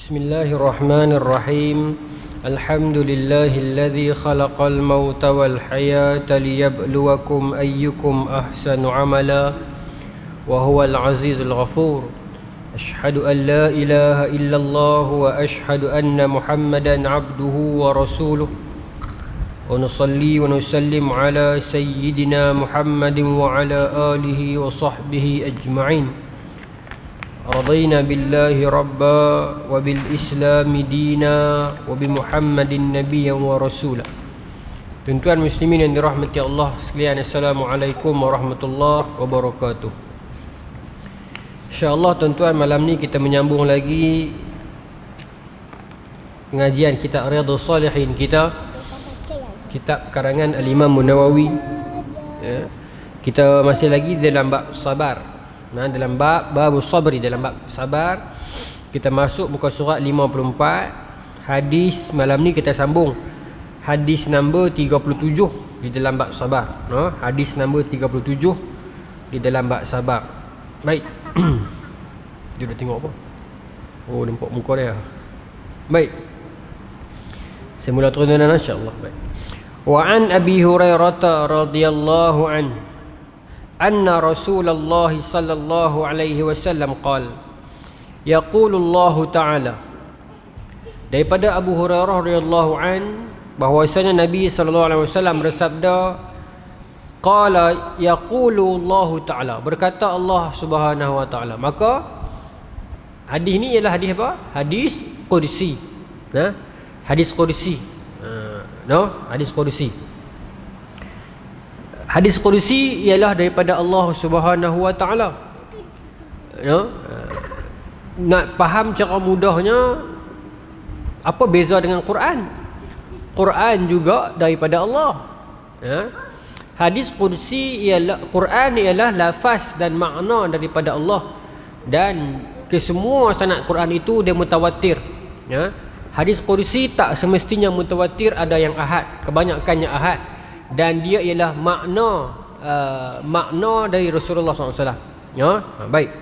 Bismillahirrahmanirrahim. Alhamdulillahilladzi khalaqal mauta wal hayata liyabluwakum ayyukum ahsanu amala wa huwal azizul ghafur. Ashhadu an la ilaha illallah wa ashhadu anna Muhammadan abduhu wa rasuluh. Wa nusalli wa nusallim ala sayyidina Muhammadin wa ala alihi wa sahbihi ajma'in. رضينا بالله ربا وبالإسلام دينا وبمحمد نبيا ورسولا. Tuan-tuan muslimin yang dirahmati Allah sekalian, Assalamualaikum warahmatullahi wabarakatuh. InsyaAllah tuan-tuan, malam ni kita menyambung lagi pengajian kitab Riyadhus Salihin kita, kitab karangan Al-Imam Nawawi. Kita masih lagi dalam bab sabar. Dalam bab sabri, dalam bab sabar. Kita masuk muka surat 54. Hadis malam ni kita sambung hadis nombor 37 di dalam bab sabar. Hadis nombor 37 di dalam bab sabar. Baik. Dia dah tengok apa? Oh, nampak muka dia. Baik. Saya mula turunan insya-Allah. Baik. Wa an Abi Hurairah radhiyallahu anhu anna Rasulullah sallallahu alaihi wasallam qala, yaqulullahu ta'ala, daripada Abu Hurairah radhiyallahu an bahwasanya Nabi sallallahu alaihi wasallam bersabda, qala yaqulullahu ta'ala, berkata Allah Subhanahu wa taala. Maka hadis ni ialah hadis apa? Hadis qudsi. Hadis qudsi. Hadis qudsi. Hadis qudsi ialah daripada Allah Subhanahu wa taala. Nak faham cara mudahnya, apa beza dengan Quran? Quran juga daripada Allah. Hadis qudsi ialah, Quran ialah lafaz dan makna daripada Allah, dan kesemua sanad Quran itu dia mutawatir. Hadis qudsi tak semestinya mutawatir, ada yang ahad, kebanyakannya ahad, dan dia ialah makna dari Rasulullah SAW. Baik.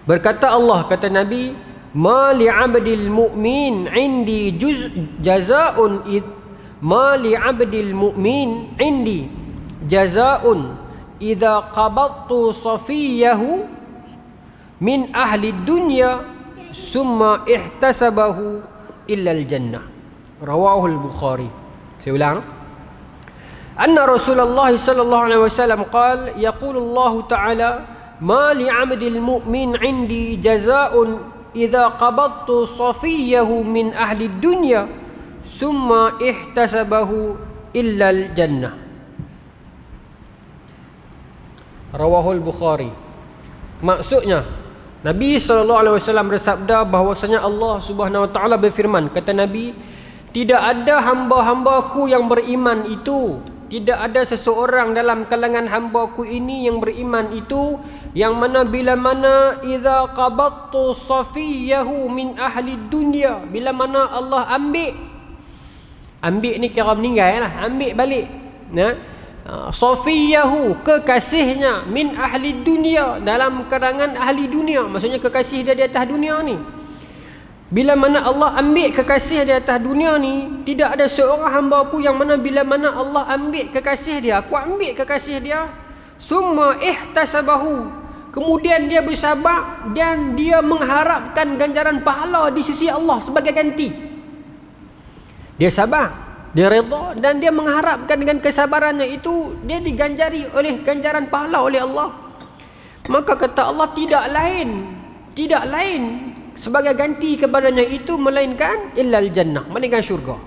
Berkata Allah, kata Nabi, ma li'abdil mu'min indi jazaa'un ma li'abdil mu'min indi jazaa'un idza qabattu safiyahu min ahli dunya summa ihtasabahu illa al-jannah. Rawahu al-Bukhari. Saya ulang. Anna Rasulullah sallallahu alaihi wasallam qala, yaqulullahu ta'ala, ma li'abdil mu'min 'indi jazaa'un idza qabattu safiyahu min ahli dunya summa ihtasabahu illa al-jannah. Rawahul Bukhari. Maksudnya, Nabi sallallahu alaihi wasallam bersabda bahwasanya Allah Subhanahu wa taala berfirman, kata Nabi, tidak ada hamba-hambaku yang beriman itu, tidak ada seseorang dalam kalangan hamba-Ku ini yang beriman itu, yang mana bila mana idza qabattu safiyahu min ahli dunya, bila mana Allah ambil ni kira meninggal lah, ambil balik safiyahu, kekasihnya, min ahli dunya, dalam kalangan ahli dunia, maksudnya kekasih dia di atas dunia ni. Bila mana Allah ambil kekasih di atas dunia ni, tidak ada seorang hamba-Ku yang mana bila mana Allah ambil kekasih dia, Aku ambil kekasih dia, summa ihtasabahu, kemudian dia bersabar dan dia mengharapkan ganjaran pahala di sisi Allah sebagai ganti. Dia sabar, dia redha, dan dia mengharapkan dengan kesabarannya itu dia diganjari oleh ganjaran pahala oleh Allah. Maka kata Allah, tidak lain sebagai ganti kepadanya itu melainkan illal jannah, melainkan syurga.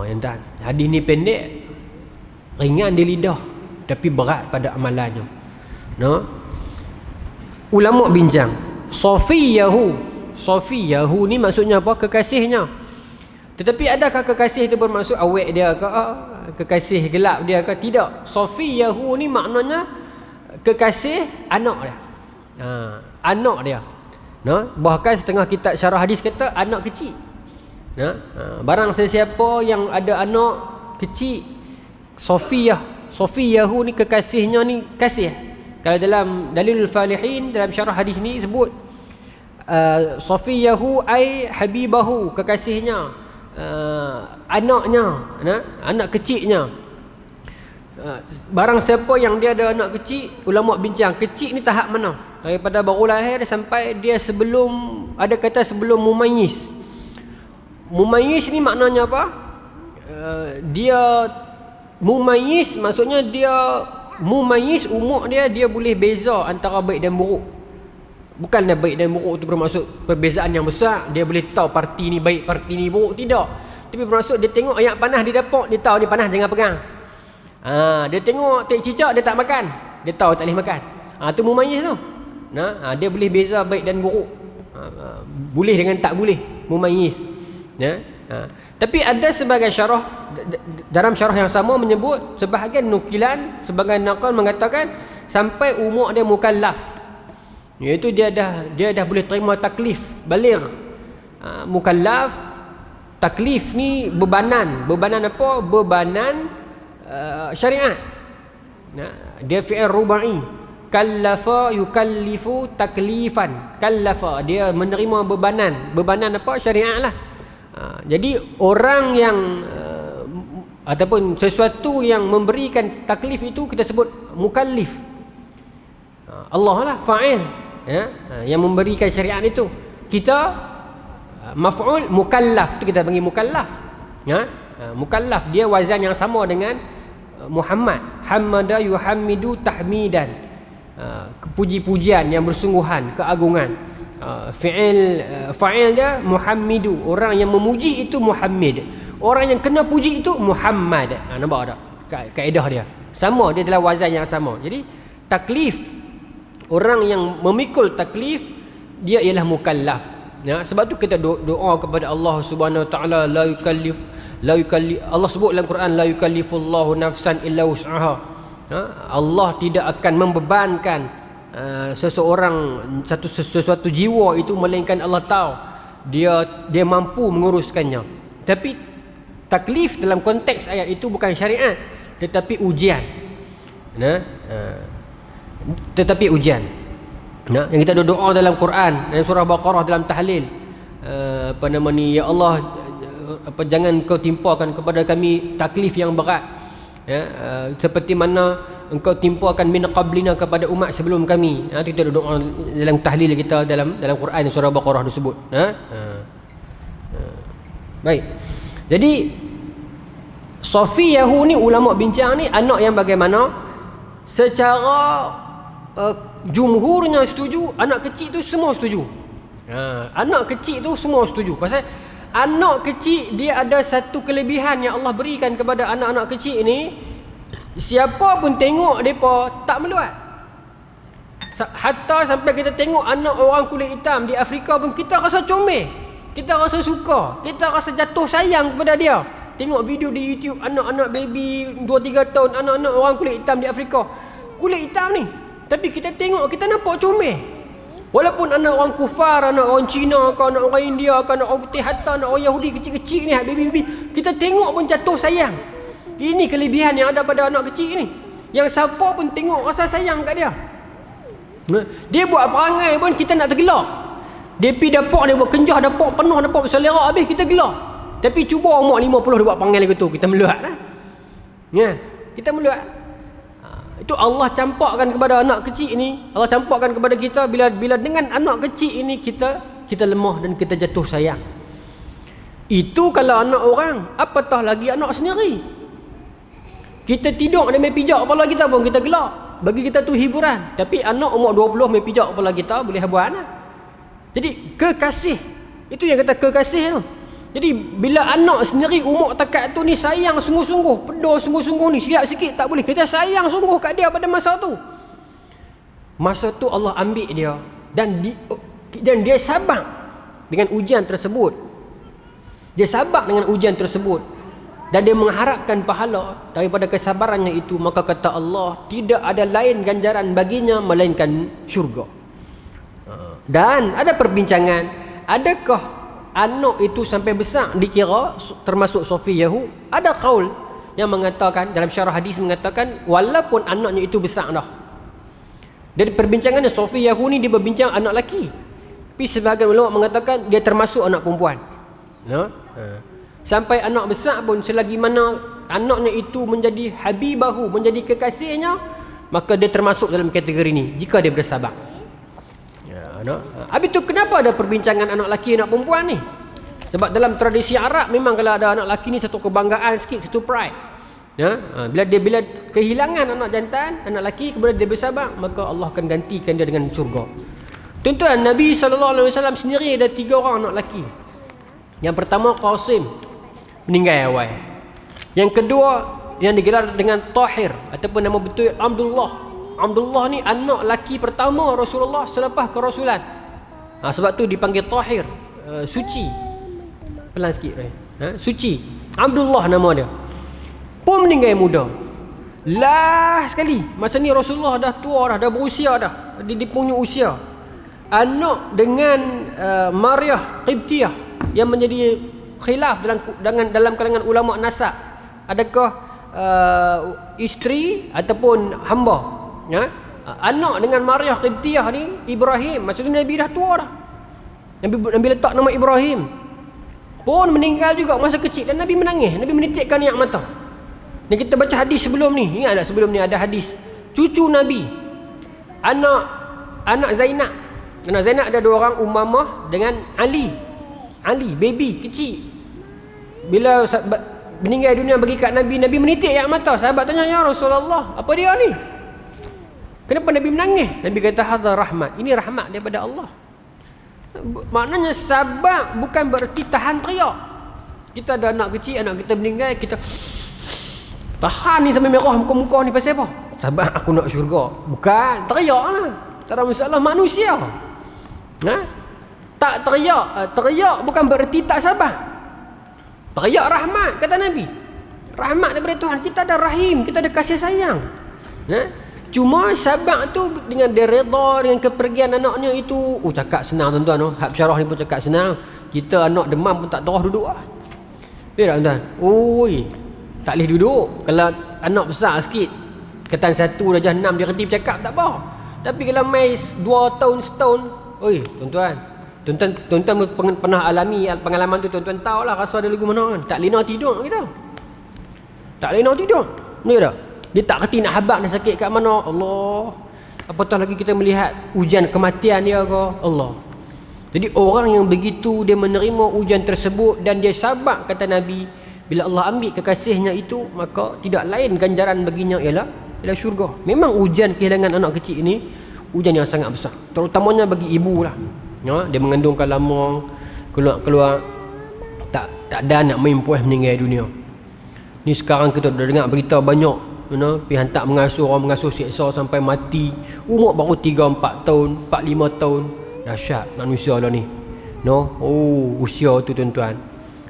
Yang tak, hadis ni pendek, ringan di lidah, tapi berat pada amalannya. Ulama bincang, safiyahu ni maksudnya apa? Kekasihnya. Tetapi adakah kekasih itu bermaksud awet dia ke, kekasih gelap dia ke? Tidak. Safiyahu ni maknanya kekasih anak dia. Anak dia. Bahkan setengah kitab syarah hadis kata anak kecil. Barang sesiapa yang ada anak kecil, Safiyahu ni kekasihnya ni kasih. Kalau dalam Dalilul Falihin, dalam syarah hadis ni sebut Safiyahu ay habibahu, kekasihnya, anaknya, anak kecilnya. Barang siapa yang dia ada anak kecil, ulama bincang kecil ni tahap mana, daripada baru lahir sampai dia sebelum, ada kata sebelum mumayyiz. Mumayyiz ni maknanya apa? Dia mumayyiz maksudnya dia mumayyiz, umur dia boleh beza antara baik dan buruk. Bukanlah baik dan buruk itu bermaksud perbezaan yang besar, dia boleh tahu parti ni baik, parti ni buruk, tidak. Tapi bermaksud dia tengok ayat panas di dapur, dia tahu ni panas jangan pegang. Dia tengok tek cicak, dia tak makan, dia tahu tak boleh makan. Tu mumayyiz tu. Dia boleh beza baik dan buruk. Boleh dengan tak boleh, mumayyiz. Tapi ada sebagai syarah, dalam syarah yang sama menyebut, sebahagian nukilan, sebahagian naqal mengatakan sampai umur dia mukallaf, iaitu dia dah boleh terima taklif, baligh. Mukallaf, taklif ni bebanan apa? Bebanan syariat. Dia fi'il rubai, kallafa yukallifu taklifan. Kallafa, dia menerima bebanan apa? Syariat lah. Jadi orang yang ataupun sesuatu yang memberikan taklif itu kita sebut mukallif. Allah lah fa'il, yang memberikan syariat itu. Kita maf'ul, mukallaf tu kita panggil mukallaf. Mukallaf dia wazan yang sama dengan Muhammad. Hamada yuhammidu tahmidan, puji-pujian yang bersungguhan, keagungan. Fa'il dia muhammidu, orang yang memuji itu Muhammad, orang yang kena puji itu Muhammad. Nampak tak kaedah dia sama, dia adalah wazan yang sama. Jadi taklif, orang yang memikul taklif dia ialah mukallaf. Sebab tu kita doa kepada Allah Subhanahu Wa Taala, la yukallif, Allah sebut dalam Quran, la yukallifullahu nafsan illa wus'aha. Allah tidak akan membebankan seseorang, sesuatu jiwa itu melainkan Allah tahu dia mampu menguruskannya. Tapi taklif dalam konteks ayat itu bukan syariat, tetapi ujian. Tetapi ujian. Yang kita doa dalam Quran, dalam surah Baqarah, dalam tahlil, ya Allah, jangan kau timpakan kepada kami taklif yang berat, seperti mana engkau timpakan min qablina kepada umat sebelum kami. Kita doa dalam tahlil kita dalam Quran, surah Baqarah disebut. Baik. Jadi Safiyahu ni ulama bincang ni anak yang bagaimana? Secara jumhurnya setuju, anak kecil tu semua setuju. Anak kecil tu semua setuju. Pasal anak kecil dia ada satu kelebihan yang Allah berikan kepada anak-anak kecil ni. Siapa pun tengok mereka tak meluat. Hatta sampai kita tengok anak orang kulit hitam di Afrika pun kita rasa comel, kita rasa suka, kita rasa jatuh sayang kepada dia. Tengok video di YouTube anak-anak baby 2-3 tahun, anak-anak orang kulit hitam di Afrika, kulit hitam ni, tapi kita tengok kita nampak comel. Walaupun anak orang kufar, anak orang Cina ke, anak orang India ke, anak orang putih, hatta anak orang Yahudi kecil-kecil ni, baby-baby, kita tengok pun jatuh sayang. Ini kelebihan yang ada pada anak kecil ni, yang siapa pun tengok rasa sayang kat dia. Dia buat perangai pun kita nak tergelak. Dia pergi dapur, dia buat kenjah dapur penuh, dapur selera habis, kita gelak. Tapi cuba umur 50 dia buat perangai lagu tu, kita meluat lah. Kita meluat. Itu Allah campakkan kepada anak kecil ni, Allah campakkan kepada kita bila dengan anak kecil ini kita lemah dan kita jatuh sayang. Itu kalau anak orang, apatah lagi anak sendiri. Kita tidur dia main pijak kepala kita pun kita gelak. Bagi kita tu hiburan. Tapi anak umur 20 main pijak kepala kita, boleh habuan lah. Jadi kekasih, itu yang kata kekasih tu. Jadi bila anak sendiri umur takat tu ni sayang sungguh-sungguh, pedoh sungguh-sungguh ni, silap sikit tak boleh, kita sayang sungguh kat dia pada masa tu. Masa tu Allah ambil dia dan dia sabar dengan ujian tersebut. Dia sabar dengan ujian tersebut dan dia mengharapkan pahala daripada kesabarannya itu. Maka kata Allah, tidak ada lain ganjaran baginya melainkan syurga. Dan ada perbincangan, adakah anak itu sampai besar dikira termasuk Safiyahu? Ada qaul yang mengatakan, dalam syarah hadis mengatakan, walaupun anaknya itu besar dah. Dari perbincangannya, Safiyahu ni dia berbincang anak lelaki. Tapi sebahagian ulama mengatakan dia termasuk anak perempuan. Sampai anak besar pun, selagi mana anaknya itu menjadi habibahu, menjadi kekasihnya, maka dia termasuk dalam kategori ini jika dia bersabar. Habis tu kenapa ada perbincangan anak lelaki anak perempuan ni? Sebab dalam tradisi Arab memang kalau ada anak lelaki ni satu kebanggaan sikit, satu pride. Bila kehilangan anak jantan, anak lelaki, kemudian dia bersabar, maka Allah akan gantikan dia dengan syurga. Tuan-tuan, Nabi SAW sendiri ada 3 orang anak lelaki. Yang pertama Qasim, meninggal awal. Yang kedua yang digelar dengan Tahir ataupun nama betul Abdullah. Abdullah ni anak laki pertama Rasulullah selepas kerasulan. Sebab tu dipanggil Tahir, suci. Pelan sikit suci. Abdullah nama dia. Pun meninggal muda. Last sekali masa ni Rasulullah dah tua dah berusia dah. Dia punya usia. Anak dengan Maryah Qibtiyah yang menjadi khilaf dalam kalangan ulama nasab. Adakah isteri ataupun hamba? Anak dengan Maryah Qibtiyah ni Ibrahim. Maksudnya Nabi dah tua dah. Nabi letak nama Ibrahim. Pun meninggal juga masa kecil dan Nabi menangis. Nabi menitikkan air mata. Dan kita baca hadis sebelum ni. Ingat tak sebelum ni ada hadis cucu Nabi, anak Zainab. Anak Zainab ada 2 orang, Umamah dengan Ali, baby kecil. Bila meninggal dunia bagi kat Nabi, Nabi menitik air mata. Sahabat tanya, ya Rasulullah, apa dia ni? Kenapa Nabi menangis? Nabi kata, hadza rahmat. Ini rahmat daripada Allah. Maknanya sabar bukan bererti tahan teriak. Kita ada anak kecil, anak kita meninggal, kita tahan ni sampai merah muka-muka ni pasal apa? Sabar, aku nak syurga. Bukan, teriak lah. Tak ada masalah, manusia. Tak teriak bukan bererti tak sabar. Teriak rahmat, kata Nabi. Rahmat daripada Tuhan. Kita ada rahim, kita ada kasih sayang. Cuma sabar tu dengan dia redha dengan kepergian anaknya itu. Cakap senang tuan-tuan. Hak syarah ni pun cakap senang. Kita anak demam pun tak terus duduk lah. Ya tak tuan? Tak boleh duduk. Kalau anak besar sikit, ketan 1 darjah 6 dia reti bercakap tak apa. Tapi kalau mai 2 tahun setahun, tuan-tuan pernah alami pengalaman tu, tuan-tuan tahulah rasa dia lagu mana kan. Tak lena tidur kita. Tak lena tidur. Ni tak? Dia tak reti nak habaq nak sakit kat mana. Allah. Apatah lagi kita melihat ujian kematian dia ke. Allah. Jadi orang yang begitu dia menerima ujian tersebut dan dia sabar, kata Nabi, bila Allah ambil kekasihnya itu, maka tidak lain ganjaran baginya ialah syurga. Memang ujian kehilangan anak kecil ini ujian yang sangat besar, terutamanya bagi ibu lah. Dia mengandungkan lama, keluar tak ada anak main puas meninggal dunia. Ni sekarang kita dah dengar berita banyak, pihak hantar mengasuh, orang mengasuh seksa sampai mati, umur baru 3-4 tahun, 4-5 tahun. Dahsyat manusia lah ni. Usia tu tuan-tuan.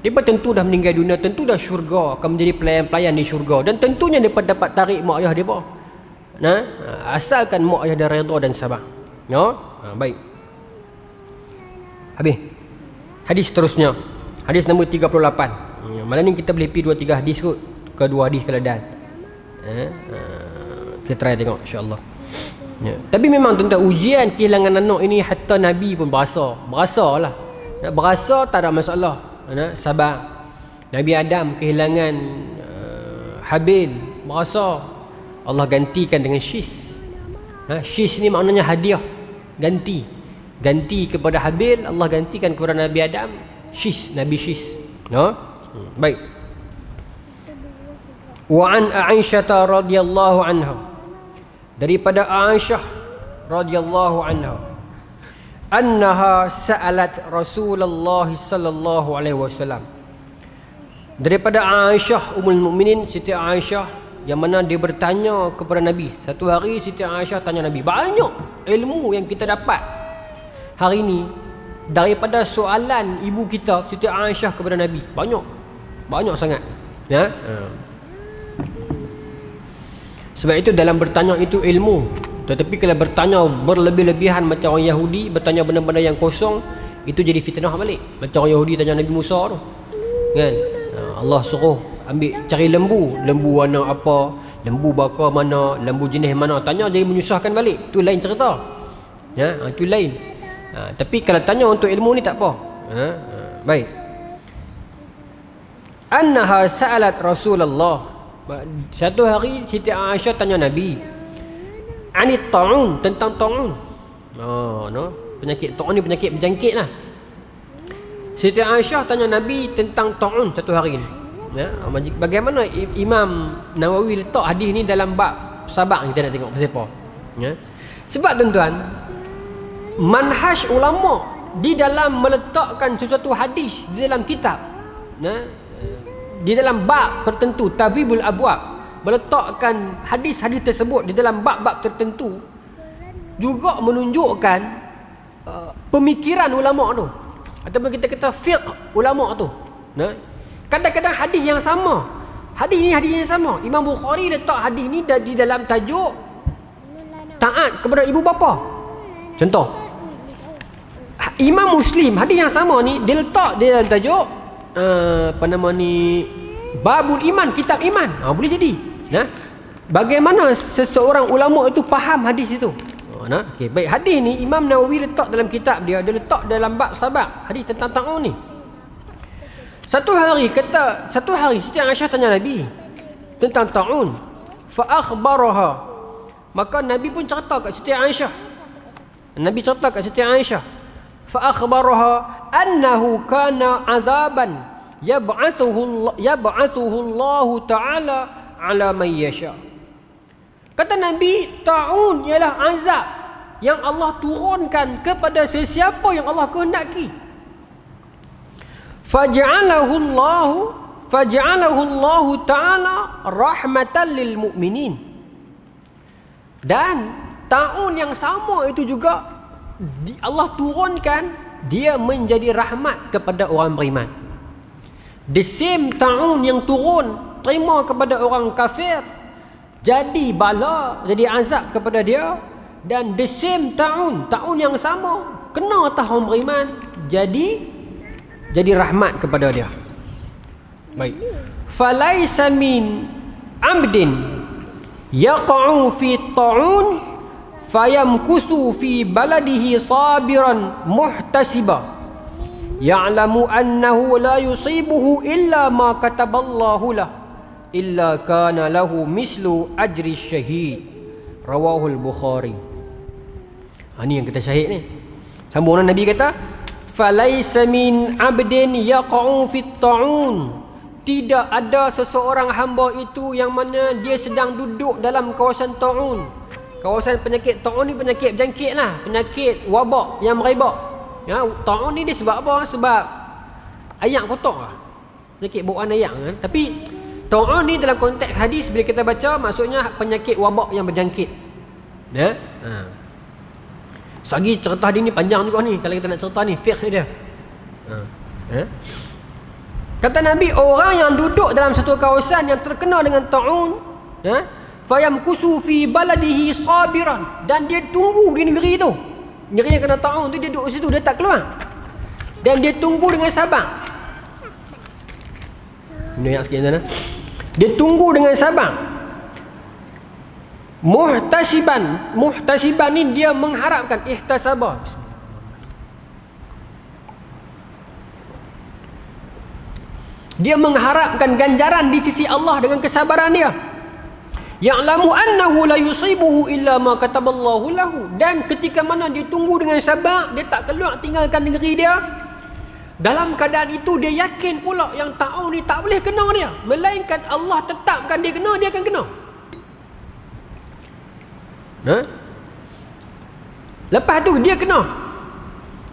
Mereka tentu dah meninggal dunia, tentu dah syurga, akan menjadi pelayan-pelayan di syurga. Dan tentunya mereka dapat tarik mak ayah mereka. Asalkan mak ayah dah redha dan sabar. Baik. Habis. Hadis seterusnya. Hadis nombor 38. Malam ni kita boleh pergi 2-3 hadis kot. Ke 2 hadis keladaan. Kita try tengok insya-Allah. Tapi memang tuan-tuan, ujian kehilangan anak ini hatta Nabi pun berasa lah. Berasa tak ada masalah. Sabar. Nabi Adam kehilangan Habil, berasa. Allah gantikan dengan Shis. Shis ni maknanya hadiah, ganti kepada Habil, Allah gantikan kepada Nabi Adam Shis, Nabi Shis. Baik. Wa an Aisyah radhiyallahu anha, daripada Aisyah radhiyallahu anha, annaha sa'alat Rasulullah sallallahu alaihi wasallam. Daripada Aisyah Ummul Mukminin, Siti Aisyah, yang mana dia bertanya kepada Nabi. Satu hari Siti Aisyah tanya Nabi. Banyak ilmu yang kita dapat hari ini daripada soalan ibu kita Siti Aisyah kepada Nabi. Banyak sangat. Sebab itu dalam bertanya itu ilmu. Tetapi kalau bertanya berlebih-lebihan macam orang Yahudi, bertanya benda-benda yang kosong, itu jadi fitnah balik. Macam orang Yahudi tanya Nabi Musa tu, kan? Allah suruh cari lembu warna apa, lembu bakar mana, lembu jenis mana, tanya jadi menyusahkan balik. Tu lain cerita. Itu lain. Tapi kalau tanya untuk ilmu ni tak apa. Baik. Annaha sa'alat Rasulullah. Satu hari Siti Aisyah tanya Nabi anit ta'un, tentang ta'un. Penyakit ta'un ni penyakit berjangkit lah. Siti Aisyah tanya Nabi tentang ta'un satu hari ni. Bagaimana Imam Nawawi letak hadis ni dalam bab sabar, kita nak tengok pasal apa. Sebab tuan-tuan, manhaj ulama di dalam meletakkan sesuatu hadis di dalam kitab, di dalam bab tertentu, tabibul abwab, meletakkan hadis-hadis tersebut di dalam bab-bab tertentu, juga menunjukkan pemikiran ulama tu, ataupun kita kata fiqh ulama tu. Kadang-kadang hadis yang sama, hadis yang sama, Imam Bukhari letak hadis ni di dalam tajuk taat kepada ibu bapa. Contoh, Imam Muslim hadis yang sama ni dia letak di dalam tajuk babul iman, kitab iman. Boleh jadi. Bagaimana seseorang ulama itu faham hadis itu? Okey, baik, hadis ni Imam Nawawi letak dalam kitab dia letak dalam bab sabar, hadis tentang ta'un ni. Satu hari Siti Aisyah tanya Nabi tentang ta'un, fa akhbaraha. Maka Nabi pun cerita kat Siti Aisyah. Fa akhbaraha annahu kana azaban yab'athuhu Allah Ta'ala ala man yasha. Kata Nabi, ta'un ialah azab yang Allah turunkan kepada sesiapa yang Allah kehendaki. Faj'alahu Allah Ta'ala rahmatan lil mu'minin. Dan ta'un yang sama itu juga Allah turunkan, dia menjadi rahmat kepada orang beriman. The same ta'un yang turun terima kepada orang kafir, jadi bala, jadi azab kepada dia. Dan the same ta'un yang sama kena atas orang beriman, jadi rahmat kepada dia. Baik. Falaisa min amdin yaqa'u fi ta'un fayamkusu fi baladihi sabiran muhtasiba ya'lamu annahu la yusibuhu illa ma kataballahu lah illa kana lahu mislu ajri syahid. Rawahul Bukhari. Ini yang kita syahid ni. Sambungan Nabi kata, falaisa min abdin yaqa'u fit ta'un. Tidak ada seseorang hamba itu yang mana dia sedang duduk dalam kawasan ta'un. Kawasan penyakit ta'un ni penyakit berjangkit lah, penyakit wabak yang merebak. Ta'un ni dia sebab apa? Sebab ayak kotor lah, penyakit bauan ayak kan. Tapi ta'un ni dalam konteks hadis bila kita baca, maksudnya penyakit wabak yang berjangkit. Sagi cerita dia ni panjang juga ni, kalau kita nak cerita ni fiqh dia. Kata Nabi, orang yang duduk dalam satu kawasan yang terkena dengan ta'un, fayamkusu fi baladihi sabiran, dan dia tunggu di negeri tu. Negeri yang kena ta'un tu, dia duduk situ, dia tak keluar. Dan dia tunggu dengan sabar. Ini yang sikit sana. Dia tunggu dengan sabar. Muhtasiban ni dia mengharapkan, ihtasaba. Dia mengharapkan ganjaran di sisi Allah dengan kesabaran dia. Ya'lamu annahu la yusibuhu illa ma kataballahu lahu. Dan ketika mana dia tunggu dengan sabar, dia tak keluar tinggalkan negeri dia, dalam keadaan itu dia yakin pula yang ta'un ni tak boleh kena dia, melainkan Allah tetapkan dia kena, dia akan kena. Lepas tu dia kena,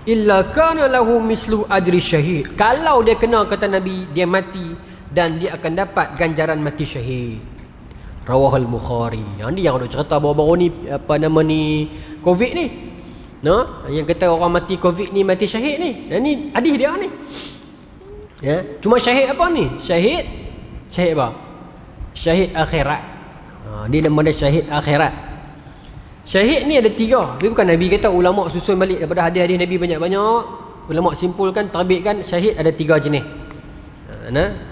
illa kana lahu mislu ajri syahid. Kalau dia kena, kata Nabi, dia mati dan dia akan dapat ganjaran mati syahid. Rawahul Bukhari. Yang ni yang ada cerita baru-baru ni, apa nama ni, Covid ni. Yang kata orang mati Covid ni mati syahid ni. Dan ni hadis dia ni. Cuma syahid apa ni? Syahid apa? Syahid akhirat. Dia nama dia syahid akhirat. Syahid ni ada 3. Tapi bukan Nabi kata ulama susun balik daripada hadis-hadis Nabi banyak-banyak. Ulama simpulkan, terbitkan, syahid ada 3 jenis.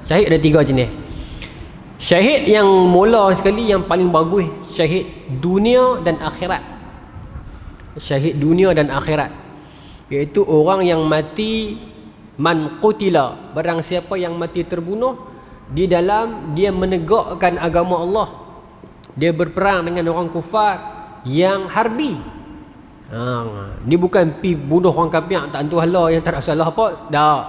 Syahid ada 3 jenis. Syahid yang mula sekali, yang paling bagus, syahid dunia dan akhirat. Syahid dunia dan akhirat. iaitu orang yang mati man qutila, barang siapa yang mati terbunuh di dalam dia menegakkan agama Allah, dia berperang dengan orang kufar yang harbi. Dia bukan pi bunuh orang kafir tak tentu hala yang tak ada salah apa, tak.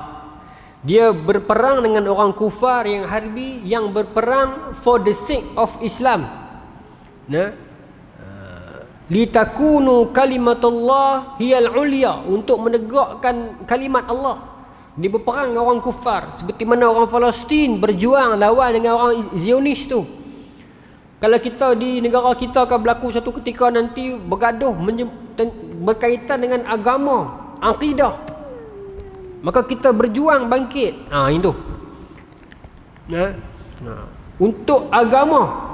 Dia berperang dengan orang kufar yang harbi, yang berperang for the sake of Islam. Litakunu kalimatullah hiyal ulya, untuk menegakkan kalimat Allah. Dia berperang dengan orang kufar, seperti mana orang Palestin berjuang lawan dengan orang Zionis tu. Kalau kita di negara kita akan berlaku satu ketika nanti bergaduh berkaitan dengan agama, akidah, maka kita berjuang bangkit. Itu untuk agama.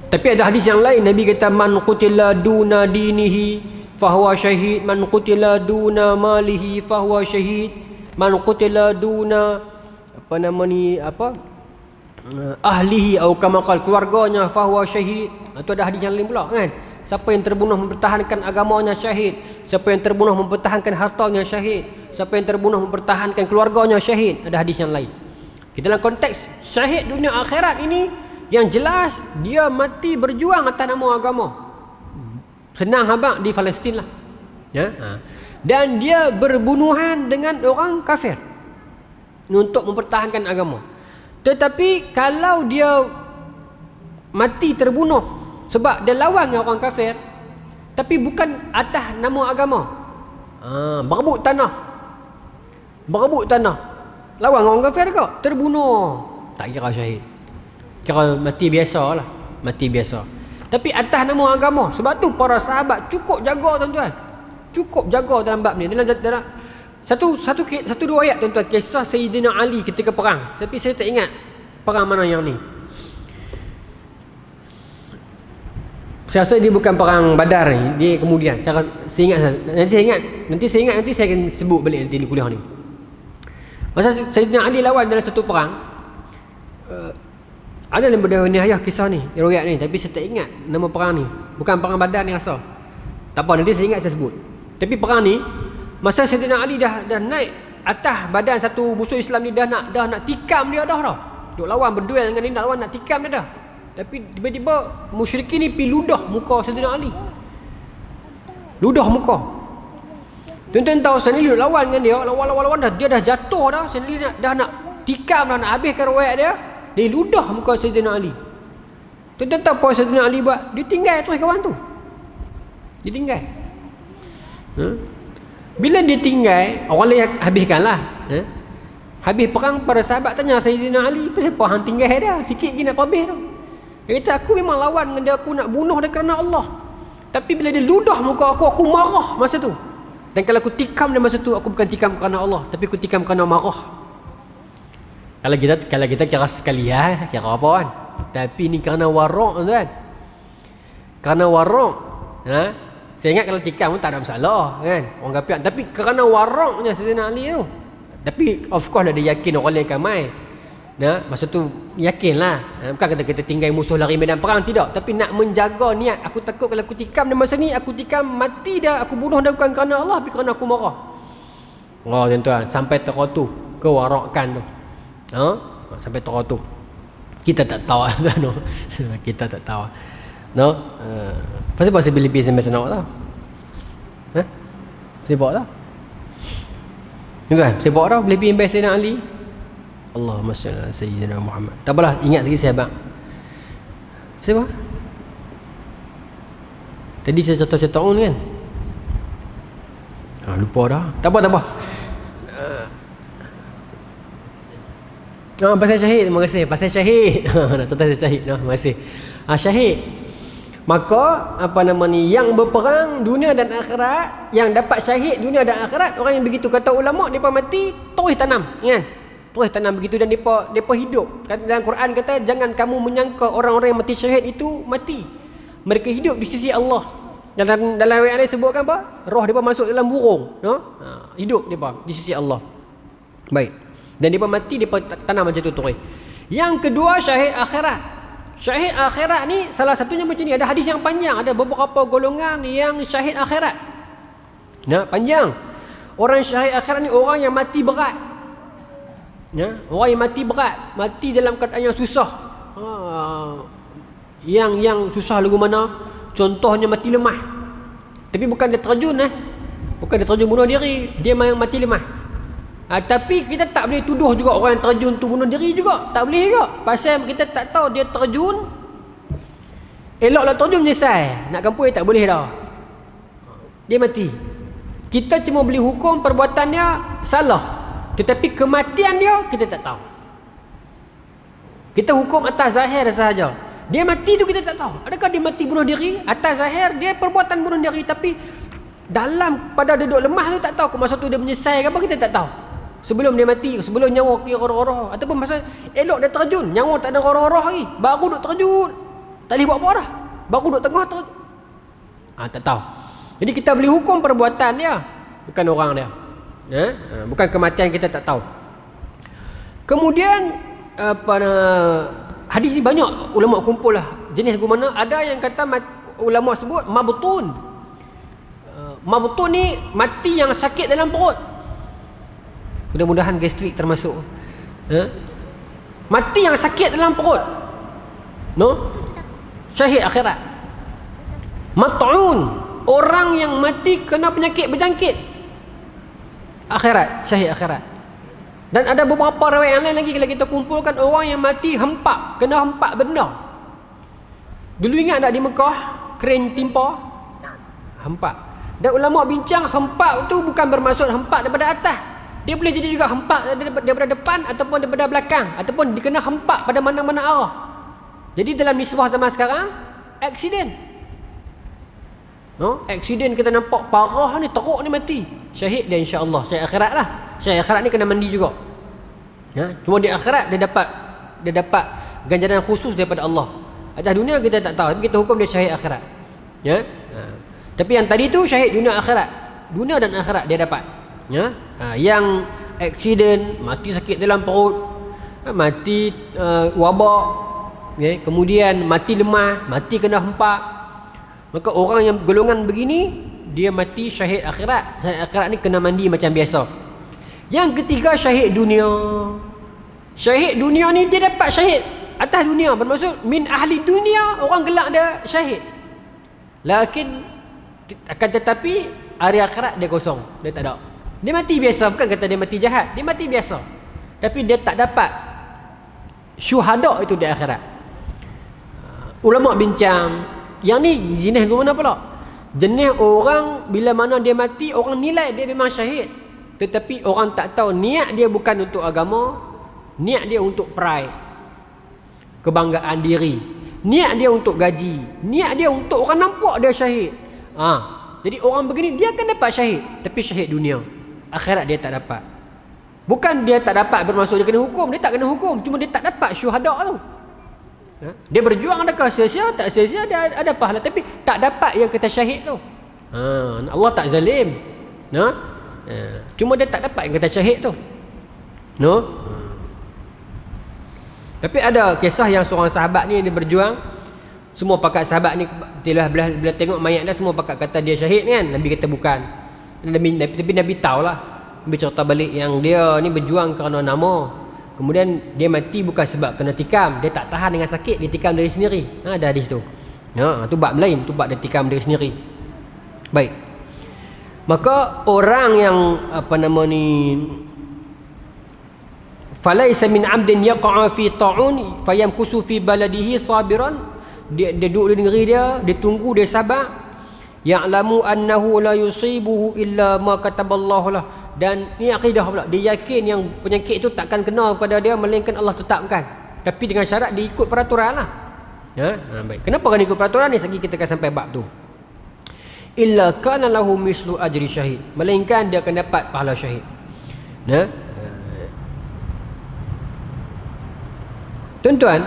Tapi ada hadis yang lain, Nabi kata man qutila duna dinihi fahuwa syahid, man qutila duna malihi fahuwa syahid, man qutila duna ahlihi atau kama qala keluarganya fahuwa syahid. Itu ada hadis yang lain pula kan. Siapa yang terbunuh mempertahankan agamanya syahid, siapa yang terbunuh mempertahankan hartanya syahid, siapa yang terbunuh mempertahankan keluarganya syahid. Ada hadis yang lain. Kita dalam konteks syahid dunia akhirat ini, yang jelas dia mati berjuang atas nama agama. Senang habaq di Palestin lah. Dan dia berbunuhan dengan orang kafir untuk mempertahankan agama. Tetapi kalau dia mati terbunuh sebab dia lawan dengan orang kafir, tapi bukan atas nama agama, berebut tanah, lawan orang kafir ke, terbunuh, tak kira syahid, kira mati biasa lah, mati biasa. Tapi atas nama agama. Sebab tu para sahabat cukup jaga tuan-tuan, cukup jaga dalam bab ni. Dalam satu dua ayat tuan-tuan, kisah Sayyidina Ali ketika perang. Tapi saya tak ingat perang mana yang ni. Saya rasa dia bukan perang Badar ni, dia kemudian. Saya ingat nanti saya akan sebut balik nanti di kuliah ni. Masa Sayyidina Ali lawan dalam satu perang, ada dalam nihayah kisah ni, riwayat ni, tapi saya tak ingat nama perang ni. Bukan perang Badar ni rasa. Tak apa, nanti saya ingat saya sebut. Tapi perang ni, masa Sayyidina Ali dah naik atas badan satu musuh Islam ni, dah nak tikam dia dah. Duk lawan berduel dengan dia, nak lawan nak tikam dia dah. Tapi tiba-tiba musyrikin ni pergi ludah muka Sayyidina Ali. Ludah muka. Tuan-tuan tahu Sayyidina Ali lawan dengan dia, lawan dah, dia dah jatuh dah. Sayyidina Ali dah nak tikam dah, nak habiskan riwayat dia. Dia ludah muka Sayyidina Ali. Tuan-tuan tahu apa Sayyidina Ali buat? Dia tinggal terus kawan tu. Dia tinggal. Bila dia tinggal, orang lain habiskan lah. Habis perang, para sahabat tanya Sayyidina Ali, kenapa hang tinggal dia? Sikit lagi nak habis tu. Dia kata, aku memang lawan dengan dia, aku nak bunuh dia kerana Allah. Tapi bila dia ludah muka aku marah masa tu. Dan kalau aku tikam dia masa tu, aku bukan tikam kerana Allah, tapi aku tikam kerana marah. Kalau kita kira sekali kira apa kan? Tapi ni kerana warok tuan. Kerana warok. Saya ingat kalau tikam pun tak ada masalah kan, orang kafir. Tapi kerana waroknya Sayyidina Ali tu. Tapi of course lah dia yakin orang lain akan mai. Masa tu yakinlah. Bukan kata kita tinggal musuh lari medan perang, tidak. Tapi nak menjaga niat. Aku takut kalau aku tikam dia masa ni, aku tikam mati dah, aku bunuh dia bukan kerana Allah, tapi kerana aku marah. Tuan-tuan, sampai teratu kewarokan tu. Sampai teratu. Kita tak tahu. Kita tak tahu. Pasal bila-bila sampai sana lah. Sebab lah. Tuan, sebab dah bila-bila sampai Sayyidina Ali. Allahumma salli ala Sayyidina Muhammad. Tak apalah, ingat sikit sahabat. Sebab tadi saya cerita ni kan. Lupa dah. Tak apa. Pasal syahid, terima kasih. Pasal syahid. Nak cerita pasal syahid. Terima kasih. Syahid. Maka yang berperang dunia dan akhirat, yang dapat syahid dunia dan akhirat, orang yang begitu, kata ulama, depa mati terus tanam, kan? Terus tanam begitu, dan depa hidup. Dalam Quran kata, jangan kamu menyangka orang-orang yang mati syahid itu mati. Mereka hidup di sisi Allah. Dalam ayat lain sebutkan apa? Roh depa masuk dalam burung, hidup depa di sisi Allah. Baik. Dan depa mati, depa tanam macam tu terus. Yang kedua, syahid akhirat. Syahid akhirat ni salah satunya macam ni. Ada hadis yang panjang, ada beberapa golongan yang syahid akhirat. Ya, panjang. Orang syahid akhirat ni orang yang mati berat. Ya, orang yang mati berat, mati dalam keadaan yang susah. Yang susah lagu mana? Contohnya mati lemah. Tapi bukan dia terjun bukan dia terjun bunuh diri, dia memang mati lemah. Tapi kita tak boleh tuduh juga orang yang terjun tu bunuh diri juga. Tak boleh juga. Pasal kita tak tahu dia terjun. Eloklah terjun menyesal. Nak kampung tak boleh dah. Dia mati. Kita cuma boleh hukum perbuatannya salah. Tetapi kematian dia kita tak tahu. Kita hukum atas zahir sahaja. Dia mati tu kita tak tahu. Adakah dia mati bunuh diri? Atas zahir dia perbuatan bunuh diri, tapi dalam pada duduk lemah tu tak tahu. Masa tu dia menyesal ke apa kita tak tahu. Sebelum dia mati, sebelum nyawa dia roh-roh, ataupun masa elok dia terjun, nyawa tak ada roh-roh lagi, baru duk terjun. Tak boleh buat apa dah. Baru duk tengah terjun. Tak tahu. Jadi kita boleh hukum perbuatan dia, bukan orang dia. Bukan kematian kita tak tahu. Kemudian hadis ni banyak ulama kumpul lah. Jenis lagu mana? Ada yang kata ulama sebut mabtun. Mabtun ni mati yang sakit dalam perut. Mudah-mudahan gastrik termasuk. Mati yang sakit dalam perut. Syahid akhirat. Mat'un, orang yang mati kena penyakit berjangkit. Akhirat, syahid akhirat. Dan ada beberapa riwayat yang lain lagi, kalau kita kumpulkan orang yang mati hempak, kena hempak benda. Dulu ingat tak di Mekah, kren timpa? Hempak. Dan ulama bincang hempak tu bukan bermaksud hempak daripada atas. Dia boleh jadi juga hempak daripada depan ataupun daripada belakang, ataupun dikena hempak pada mana-mana arah. Jadi dalam nisbah zaman sekarang, aksiden. Aksiden kita nampak parah ni, teruk ni mati. Syahid dia insya-Allah, syahid akhirat lah. Syahid akhirat ni kena mandi juga. Cuma di akhirat dia dapat ganjaran khusus daripada Allah. Atas dunia kita tak tahu, tapi kita hukum dia syahid akhirat. Tapi yang tadi tu syahid dunia akhirat. Dunia dan akhirat dia dapat. Yang aksiden, mati sakit dalam perut, mati wabak, kemudian mati lemah, mati kena hempak. Maka orang yang golongan begini, dia mati syahid akhirat. Syahid akhirat ni kena mandi macam biasa. Yang ketiga syahid dunia. Syahid dunia ni dia dapat syahid atas dunia, bermaksud min ahli dunia, orang gelak dia syahid. Lakin akan tetapi hari akhirat dia kosong, dia tak ada. Dia mati biasa, bukan kata dia mati jahat, dia mati biasa. Tapi dia tak dapat syuhada itu di akhirat. Ulama bincang, yang ni jenis ke mana pula? Jenis orang bila mana dia mati, orang nilai dia memang syahid, tetapi orang tak tahu niat dia bukan untuk agama, niat dia untuk pride, kebanggaan diri, niat dia untuk gaji, niat dia untuk orang nampak dia syahid. Jadi orang begini dia akan dapat syahid, tapi syahid dunia. Akhirat dia tak dapat. Bukan dia tak dapat bermaksud dia kena hukum, dia tak kena hukum, cuma dia tak dapat syuhada tu. Dia berjuang, adakah sia-sia? Tak sia-sia, dia ada pahala, tapi tak dapat yang kata syahid tu. Allah tak zalim. Cuma dia tak dapat yang kata syahid tu. Tapi ada kisah yang seorang sahabat ni dia berjuang. Semua pakat sahabat ni bila tengok mayat dia, semua pakat kata dia syahid kan. Nabi kata bukan. Tapi Nabi tahulah. Nabi cerita balik yang dia ni berjuang kerana nama. Kemudian dia mati bukan sebab kena tikam, dia tak tahan dengan sakit, dia tikam diri sendiri. Ada hadis tu. Tu bab lain, tu bab dia tikam diri sendiri. Baik. Maka orang yang falaisa min 'abdin yaqa'a fi ta'un fayamkusu fi baladihi sabiran, dia duduk di negeri dia tunggu, dia sabar. Ya'lamu annahu la yusibuhu illa ma kataballahu lah. Dan ni akidah pula, dia yakin yang penyakit itu takkan kena kepada dia melainkan Allah tetapkan, tapi dengan syarat dia ikut peraturan lah. Baik. Kenapa kena ikut peraturan ni? Lagi kita akan sampai bab tu. Illa kana lahu mislu ajri syahid, melainkan dia akan dapat pahala syahid. Tuan-tuan,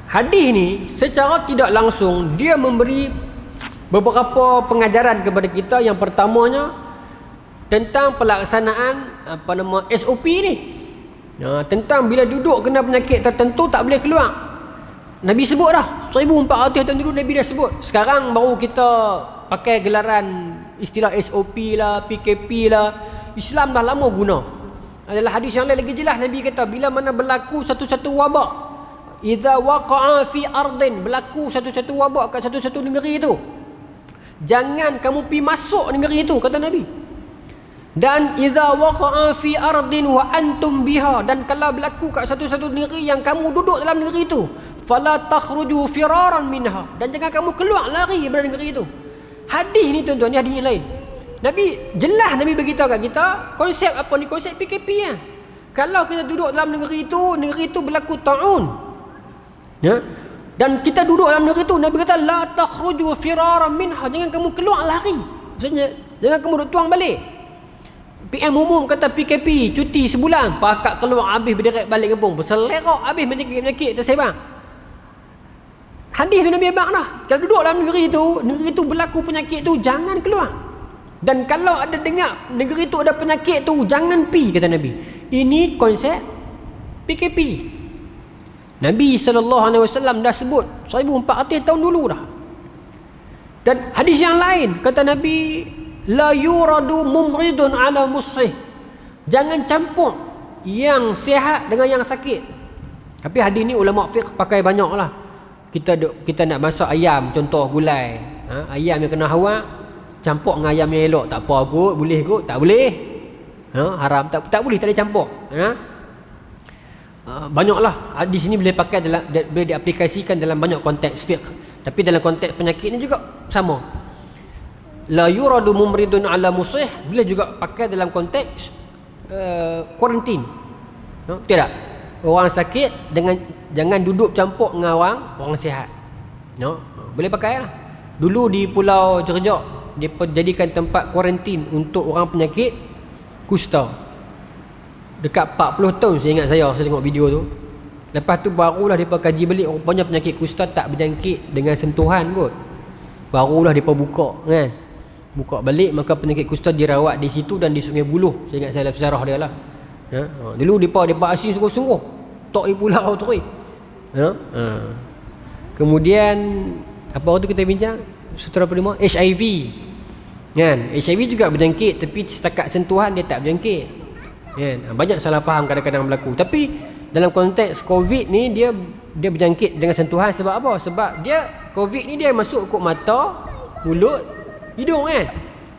hadis ni secara tidak langsung dia memberi beberapa pengajaran kepada kita. Yang pertamanya tentang pelaksanaan SOP ni. Tentang bila duduk kena penyakit tertentu tak boleh keluar. Nabi sebut dah 1400 tahun dulu Nabi dah sebut. Sekarang baru kita pakai gelaran istilah SOP lah, PKP lah. Islam dah lama guna. Adalah hadis yang lain lagi jelas, Nabi kata bila mana berlaku satu-satu wabak, idza waqa'a fi ardin, berlaku satu-satu wabak kat satu-satu negeri itu, jangan kamu pi masuk negeri itu, kata Nabi. Dan idza waqa'a fi ardin wa antum biha, dan kalau berlaku kat satu-satu negeri yang kamu duduk dalam negeri itu, fala takhruju firaran minha, dan jangan kamu keluar lari dari negeri itu. Hadis ni tuan-tuan, ni hadis yang lain. Nabi jelas, Nabi beritahu kat kita konsep apa ni, konsep PKP ya. Kalau kita duduk dalam negeri itu berlaku ta'un, ya, dan kita duduk dalam negeri itu, Nabi kata la takhruju firaran minha, jangan kamu keluar lari. Maksudnya jangan kamu duk tuang balik. PM umum kata PKP, cuti sebulan, pakak keluar habis berderet balik kampung, berselerok habis penyakit-penyakit tersebar. Hadis tu Nabi abang dah. Kalau duduk dalam negeri itu berlaku penyakit tu, jangan keluar. Dan kalau ada dengar negeri itu ada penyakit tu, jangan pi, kata Nabi. Ini konsep PKP. Nabi SAW dah sebut 1400 tahun dulu dah. Dan hadis yang lain kata Nabi, la yuradu mumridun ala musih, jangan campur yang sihat dengan yang sakit. Tapi hadis ni ulama fiqh pakai banyak lah. Kita nak masak ayam, contoh gulai, ayam yang kena hawa campur dengan ayam yang elok, tak apa kot, boleh kot, tak boleh, haram, tak boleh, tak boleh campur. Banyaklah hadis ni boleh pakai dalam, boleh diaplikasikan dalam banyak konteks fiqh. Tapi dalam konteks penyakit ni juga sama. La yuradu mumridun ala musih, boleh juga pakai dalam konteks kuarantin. Tidak, orang sakit dengan jangan duduk campur dengan orang sihat. Boleh pakai lah. Dulu di Pulau Jerjak dia jadikan tempat kuarantin untuk orang penyakit kusta. Dekat 40 tahun saya tengok video tu. Lepas tu barulah mereka kaji balik, rupanya penyakit kusta tak berjangkit dengan sentuhan kot. Barulah mereka buka kan. Buka balik, maka penyakit kusta dirawat di situ dan di Sungai Buloh. Saya ingat saya dalam sejarah dia lah. Dulu mereka asing sungguh-sungguh. Tak di pulau tu. Kemudian apa tu kita bincang? Sutera pertama, HIV kan. HIV juga berjangkit, tapi setakat sentuhan dia tak berjangkit kan. Banyak salah faham kadang-kadang berlaku. Tapi dalam konteks COVID ni dia berjangkit dengan sentuhan. Sebab apa? Sebab dia COVID ni dia masuk kot mata, mulut, hidung kan.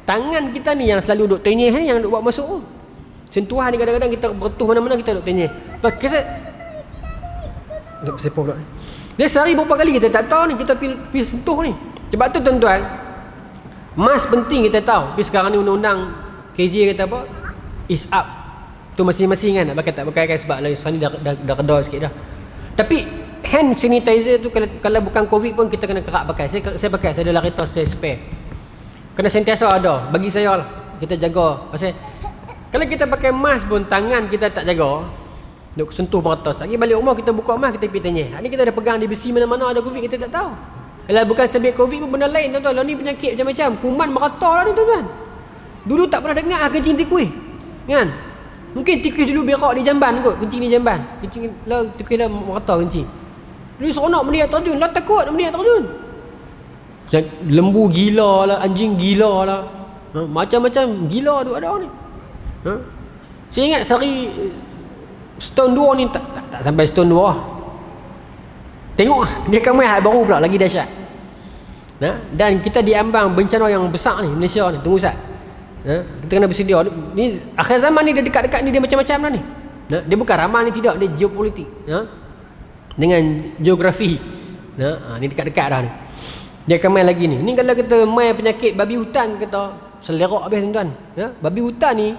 Tangan kita ni yang selalu duk tenyeh ni, yang duk buat masuk. Sentuhan ni kadang-kadang kita bertuh mana-mana kita duk tenyeh. Pasal sepah pula. Dia sehari berapa kali kita tak tahu ni, kita pergi sentuh ni. Sebab tu tuan-tuan, mask penting kita tahu. Tapi sekarang ni undang-undang KJ kata apa? Is up. Tu masing-masing kan nak pakai tak pakai kan, sebab lah sekarang ni dah redha sikit dah. Tapi hand sanitizer tu kalau bukan COVID pun kita kena kerap pakai. Saya pakai, saya ada Laritos, saya spare. Kena sentiasa ada. Bagi saya lah, kita jaga. Pasal kalau kita pakai mask pun tangan kita tak jaga, duk sentuh mata. Lagi balik rumah kita buka mask, kita pergi tanya. Ni kita ada pegang di besi mana-mana ada COVID, kita tak tahu. Kalau bukan sebab COVID pun benda lain tuan-tuan. Lah ni penyakit macam-macam. Kuman merata lah ni tuan-tuan. Dulu tak pernah dengar kencing tikus kan. Mungkin tikus dulu berak di jamban kot, kencing di jamban. Kencing lah, tikus lah merata kencing. Dulu seronok benda yang terjun, lah takut benda yang terjun. Lembu gila lah, anjing gila lah, macam-macam gila tu ada ni. Saya ingat sehari setahun dua ni tak sampai setahun dua. Tengok dia kamera baru pula lagi dahsyat. Dan kita diambang bencana yang besar ni Malaysia ni. Tunggu Ustaz. Kita kena bersedia. Ni akhir zaman ni dia dekat-dekat ni, dia macam-macam dah ni. Dia bukan ramal ni, tidak, dia geopolitik. Dengan geografi. Ni dekat-dekat dah ni. Dia akan main lagi ni. Ni kalau kita main penyakit babi hutan, kita selerok habis tuan-tuan. Babi hutan ni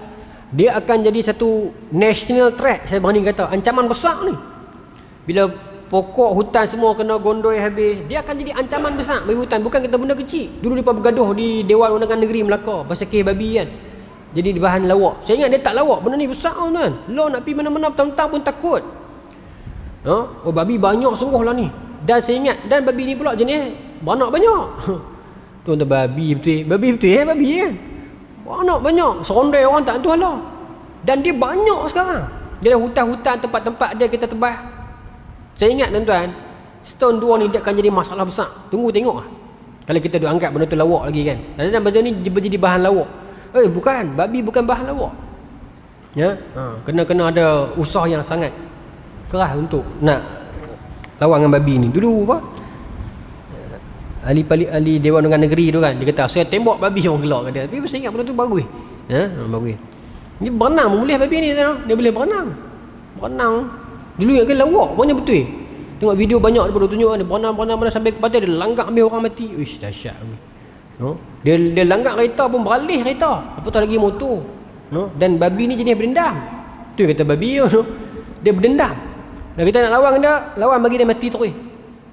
dia akan jadi satu national threat, saya berani kata, ancaman besar ni. Bila pokok hutan semua kena gondoi habis, dia akan jadi ancaman besar babi hutan. Bukan kita benda kecil. Dulu mereka bergaduh di Dewan Undangan Negeri Melaka pasal kes babi kan. Jadi di bahan lawak. Saya ingat dia tak lawak, benda ni besar tuan. Law nak pergi mana-mana petang-petang pun takut. Oh, babi banyak sungguh lah ni. Dan saya ingat, dan babi ni pula jenis banyak-banyak. Tuan-tuan, babi betul. Babi betul babi kan. Banyak. Serondai orang tak tentu lah. Dan dia banyak sekarang. Dia ada hutan-hutan, tempat-tempat dia kita tebas. Saya ingat tuan-tuan, setahun dua ni dia akan jadi masalah besar. Tunggu tengok lah. Kalau kita duk anggap benda tu lawak lagi kan. Kadang-kadang benda ni dia jadi bahan lawak. Bukan, babi bukan bahan lawak. Ya, kena ada usaha yang sangat keras untuk nak lawan dengan babi ni. Dulu apa? Ahli Dewan Undangan Negeri tu kan, dia kata saya tembak babi, orang gelak kata. Tapi saya ingat benda tu bagus. Bagus. Dia berenang boleh babi ni tau. Dia boleh berenang. Dulu yang kan lawak, banyak betul. Tengok video banyak daripada tunjuk dia berenang sampai ke pantai, dia langgar ambil orang mati. Uish, dahsyat ni. Dia langgar kereta pun beralih kereta. Apatah lagi motor. Dan babi ni jenis berdendam. Tu yang kata babi tu. Dia berdendam. Dan kita nak lawan dia, lawan bagi dia mati terus.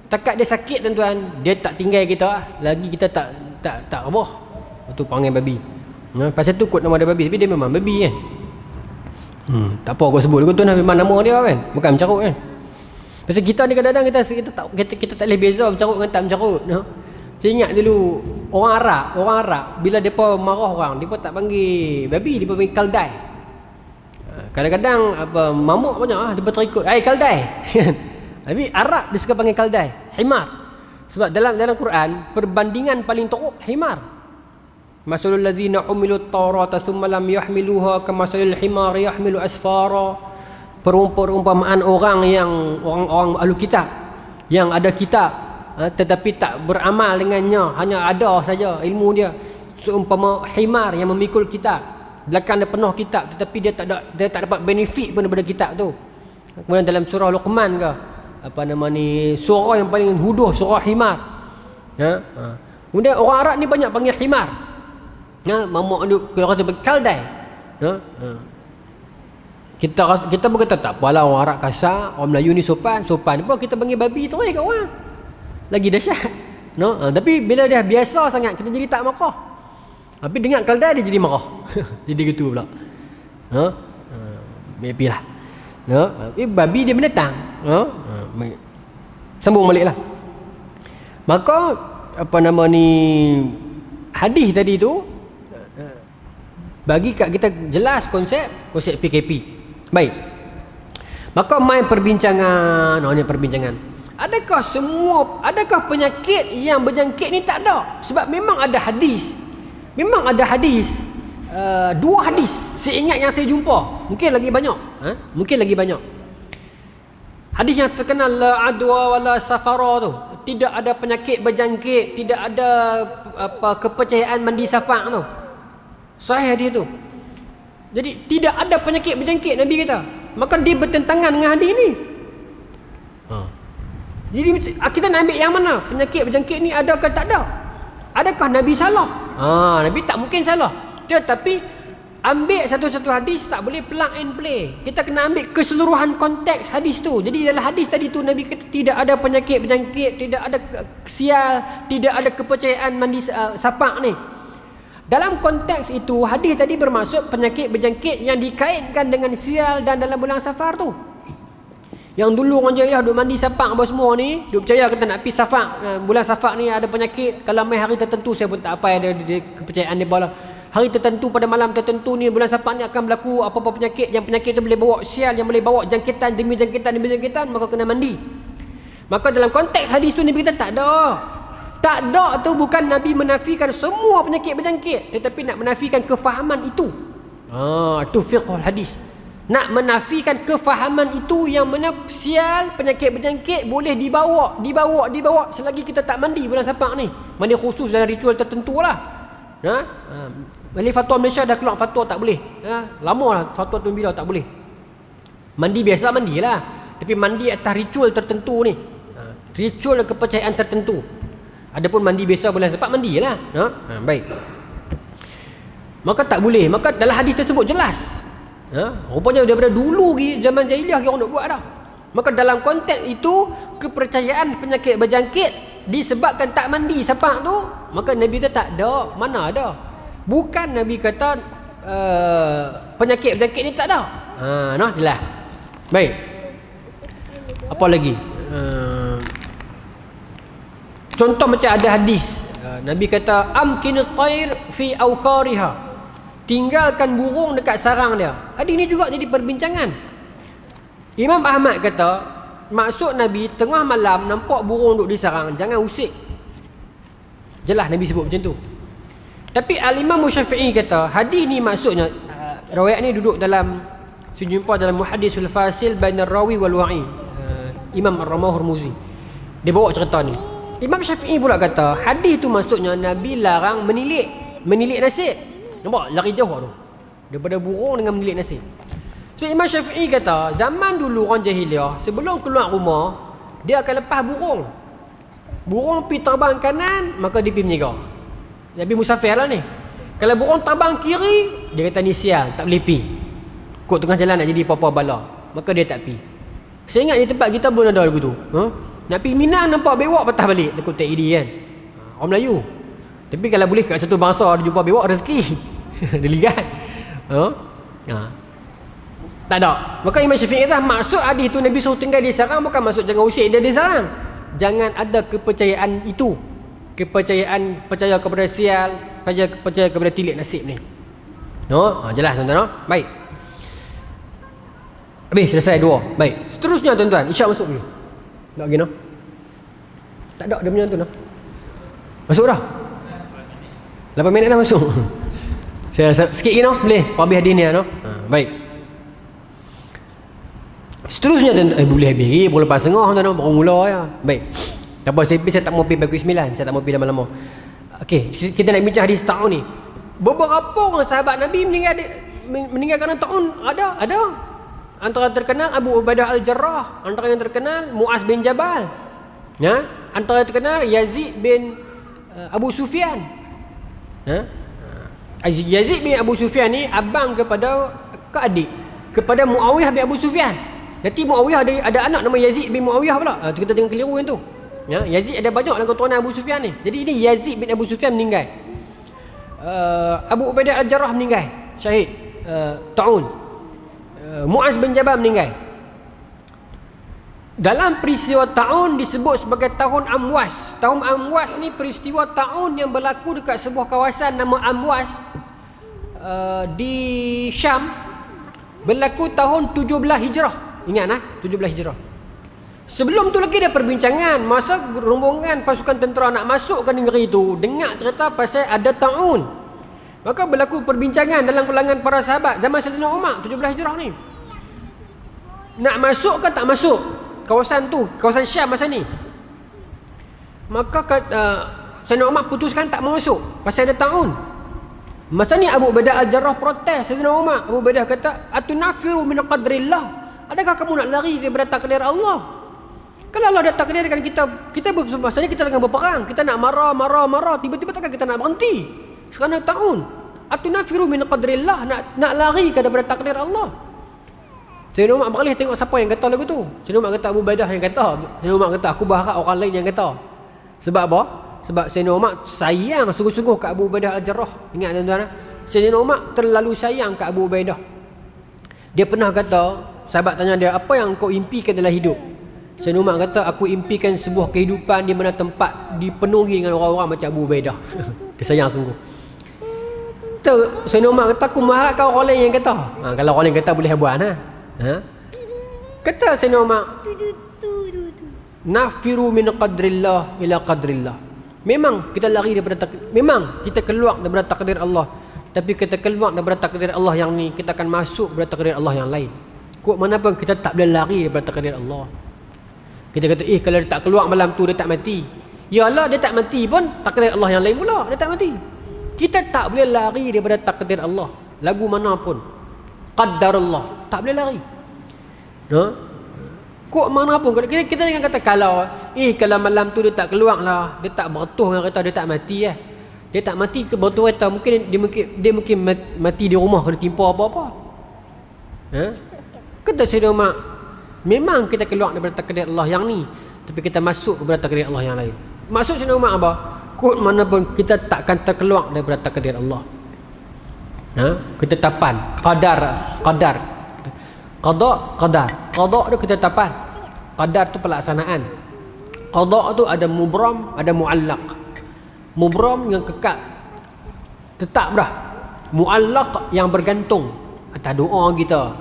Takat dia sakit tuan-tuan, dia tak tinggal kita lagi, kita tak apa. Itu panggil babi. Pasal tu kot nama dia babi, tapi dia memang babi kan. Tak apa aku sebut tu memang nama dia kan, bukan mencarut kan. Pasal kita ni kadang-kadang kita tak boleh beza mencarut dengan tak mencarut. Saya ingat dulu orang Arab bila depa marah orang, depa tak panggil babi, depa panggil kaldai. Kadang-kadang mamuk banyak depa terikut, kaldai. Tapi Arab dia suka panggil kaldai, himar. Sebab dalam Quran perbandingan paling teruk himar. Masalul ladzina umilut tawrata thumma lam yahmiluha kamasalil himar yahmilu asfara. Perumpamaan orang ahli kitab yang ada kitab tetapi tak beramal dengannya, hanya ada saja ilmu dia. Seumpama himar yang memikul kitab, belakang dia penuh kitab tetapi dia tak dapat benefit pun daripada kitab tu. Kemudian dalam surah Luqman ke surah yang paling huduh, surah himar. Kemudian orang Arab ni banyak panggil himar. Mamak ni kata kaldai. Kita pun kata tak apalah, orang Arab kasar, orang Melayu ni sopan apa kita panggil babi tu kat orang. Lagi dahsyat. Tapi bila dah biasa sangat kita jadi tak marah. Tapi dengar kaldai dia jadi marah. Jadi gitu pula. Maybe lah. Babi dia binatang. Sambung balik lah. Maka hadis tadi tu bagi kat kita jelas konsep PKP. Baik. Maka main perbincangan. Adakah penyakit yang berjangkit ni? Tak ada. Sebab memang ada hadis. Dua hadis seingat yang saya jumpa. Mungkin lagi banyak. Hadis yang terkenal la adwa wala safara tu. Tidak ada penyakit berjangkit, tidak ada kepercayaan mandi safar tu. Sahih hadis tu. Jadi tidak ada penyakit berjangkit Nabi kata. Maka dia bertentangan dengan hadis ni. Jadi kita nak ambil yang mana? Penyakit berjangkit ni ada ke tak ada? Adakah Nabi salah? Nabi tak mungkin salah. Tetapi ambil satu-satu hadis tak boleh plug and play. Kita kena ambil keseluruhan konteks hadis tu. Jadi dalam hadis tadi tu Nabi kata tidak ada penyakit berjangkit, tidak ada sial, tidak ada kepercayaan mandi sapak ni. Dalam konteks itu hadis tadi bermaksud penyakit berjangkit yang dikaitkan dengan sial dan dalam bulan Safar tu. Yang dulu orang jahiliah duk mandi sapak apa semua ni, duk percaya kita nak pergi safak, bulan safak ni ada penyakit, kalau mai hari tertentu saya pun tak apa ada kepercayaan dia bola. Hari tertentu pada malam tertentu ni bulan safak ni akan berlaku apa-apa penyakit, yang penyakit tu boleh bawa sial, yang boleh bawa jangkitan demi jangkitan, maka kena mandi. Maka dalam konteks hadis tu Nabi kata tak ada. Tak ada tu bukan Nabi menafikan semua penyakit berjangkit, tetapi nak menafikan kefahaman itu. Itu fiqhul hadis. Nak menafikan kefahaman itu yang mana sial, penyakit berjangkit boleh dibawa selagi kita tak mandi bulan Safar ni. Mandi khusus dalam ritual tertentu lah. Balik fatwa Malaysia dah keluar fatwa tak boleh. Lama lah fatwa tu bila tak boleh. Mandi biasa mandilah, tapi mandi atas ritual tertentu ni. Ritual kepercayaan tertentu. Adapun mandi biasa bulan Safar mandilah. Baik. Maka tak boleh. Maka dalam hadis tersebut jelas. Rupanya daripada dulu zaman jahiliah orang nak buat dah. Maka dalam konteks itu kepercayaan penyakit berjangkit disebabkan tak mandi sapak tu, maka Nabi kata tak ada. Mana ada? Bukan Nabi kata penyakit berjangkit ni tak ada. Jelas. Baik. Apa lagi? Contoh macam ada hadis Nabi kata amkinut tayr fi awqariha. Tinggalkan burung dekat sarang dia. Hadis ni juga jadi perbincangan. Imam Ahmad kata, maksud Nabi tengah malam nampak burung duduk di sarang, jangan usik. Jelas Nabi sebut macam tu. Tapi Al-Imam Syafi'i kata hadis ni maksudnya riwayat ni duduk dalam sejumpa dalam Muhaddisul Fasil bainar rawi wal wa'i, Imam Ar-Ramah Hurmuzi. Dia bawa cerita ni. Imam Syafi'i pula kata hadis tu maksudnya Nabi larang menilik nasib. Nampak lari jauh tu daripada burung dengan menilik nasib. So Imam Syafi'i kata zaman dulu orang jahiliah sebelum keluar rumah dia akan lepas burung. Burung pergi terbang kanan maka dia pergi menjaga. Dia pergi musafir lah ni. Kalau burung terbang kiri dia kata ni sial tak boleh pergi. Kok tengah jalan nak jadi apa-apa bala maka dia tak pergi. Saya ingat di tempat kita pun ada lagu tu. Nak pergi Minang nampak bewak patah balik takut tak ide kan. Orang Melayu. Tapi kalau boleh kat satu bangsa ada jumpa bewak rezeki. Dia lihat. Tak ada. Maka Imam Syafi'i kata maksud hadis tu Nabi suruh tinggal di sarang bukan maksud jangan usik dia di sarang. Jangan ada kepercayaan itu. Percaya kepada sial, percaya kepada tilik nasib ni. Jelas tuan-tuan. Baik. Habis selesai dua. Baik. Seterusnya tuan-tuan, Isyak masuk dulu. Tak lagi no? Tak ada dia punya tu no? Masuk dah? 8 minit dah masuk. Saya sikit lagi no? Boleh? Habis hadis ni no? Baik. Seterusnya tuan-tuan, boleh habis lagi, pukul lepas setengah tuan-tuan, baru mula ya. Baik. Tak apa, saya tak mau pergi pukul 9. Saya tak mau pergi lama-lama. Okey, kita nak bincang hadis ta'un ni. Beberapa orang sahabat Nabi meninggal kerana ta'un. Ada. Antara terkenal Abu Ubaidah Al-Jarrah, antara yang terkenal Muaz bin Jabal. Ya, antara yang terkenal Yazid bin Abu Sufyan. Yazid bin Abu Sufyan ni abang kepada adik kepada Muawiyah bin Abu Sufyan. Nanti Muawiyah ada anak nama Yazid bin Muawiyah pula. Tu kita jangan keliru yang tu. Ya, Yazid ada banyak dalam keturunan Abu Sufyan ni. Jadi ini Yazid bin Abu Sufyan meninggal. Abu Ubaidah Al-Jarrah meninggal syahid ta'un. Muaz bin Jabal meninggal. Dalam peristiwa ta'un disebut sebagai tahun Amwas. Tahun Amwas ni peristiwa ta'un yang berlaku dekat sebuah kawasan nama Amwas di Syam, berlaku tahun 17 Hijrah. Ingat 17 Hijrah. Sebelum tu lagi ada perbincangan masa rombongan pasukan tentera nak masuk ke negeri itu, dengar cerita pasal ada ta'un. Maka berlaku perbincangan dalam kalangan para sahabat zaman Sayyidina Umar 17 Hijrah ni. Nak masuk ke tak masuk kawasan tu, kawasan Syam masa ni. Maka Sayyidina Umar putuskan tak mau masuk pasal ada ta'un. Masa ni Abu Ubaidah Al-Jarrah protes Sayyidina Umar. Abu Ubaidah kata, "Atunafiru min qadrillah?" Adakah kamu nak lari daripada takdir Allah? Kalau Allah dah takdirkan kita maksudnya kita tengah berperang, kita nak marah, tiba-tiba takkan kita nak berhenti kerana ta'un. Atunafiru min qadrillah, nak lari ke daripada takdir Allah? Sayyidina Umar beralih tengok siapa yang kata lagu tu. Sayyidina Umar kata Abu Ubaidah yang kata. Sayyidina Umar kata aku berharap orang lain yang kata. Sebab apa? Sebab Sayyidina Umar sayang sungguh-sungguh ke Abu Ubaidah Al-Jarrah. Ingat tuan-tuan, Sayyidina Umar terlalu sayang ke Abu Ubaidah. Dia pernah kata, sahabat tanya dia, apa yang kau impikan dalam hidup? Sayyidina Umar kata, aku impikan sebuah kehidupan di mana tempat dipenuhi dengan orang-orang macam Abu Ubaidah. Dia sayang sungguh. Sayyidina Umar kata, aku mengharapkan orang lain yang kata. Kalau orang lain kata boleh buat Kata Sayyidina Umar, nafiru min qadrillah ila qadrillah. Memang kita lari daripada memang kita keluar daripada takdir Allah, tapi kita keluar daripada takdir Allah yang ni, kita akan masuk daripada takdir Allah yang lain. Kok mana pun kita tak boleh lari daripada takdir Allah. Kita kata kalau dia tak keluar malam tu dia tak mati. Ya Allah, dia tak mati pun takdir Allah yang lain pula dia tak mati. Kita tak boleh lari daripada takdir Allah. Lagu mana pun qaddar Allah tak boleh lari. Kok mana pun kita jangan kata kalau malam tu dia tak keluar lah, dia tak bertuah dengan kereta, dia tak mati Dia tak mati ke bertuah kereta, mungkin dia mungkin mati di rumah kena timpa apa-apa. Kata Sayyidina Umar, memang kita keluar daripada takdir Allah yang ni, tapi kita masuk daripada takdir Allah yang lain. Maksud Sayyidina Umar apa? Kok mana pun kita takkan terkeluar daripada takdir Allah. Ketetapan, qadar. Qada tu ketetapan, qadar tu pelaksanaan. Qada tu ada mubram, ada muallaq. Mubram yang kekal, tetap dah. Muallaq yang bergantung atas doa kita,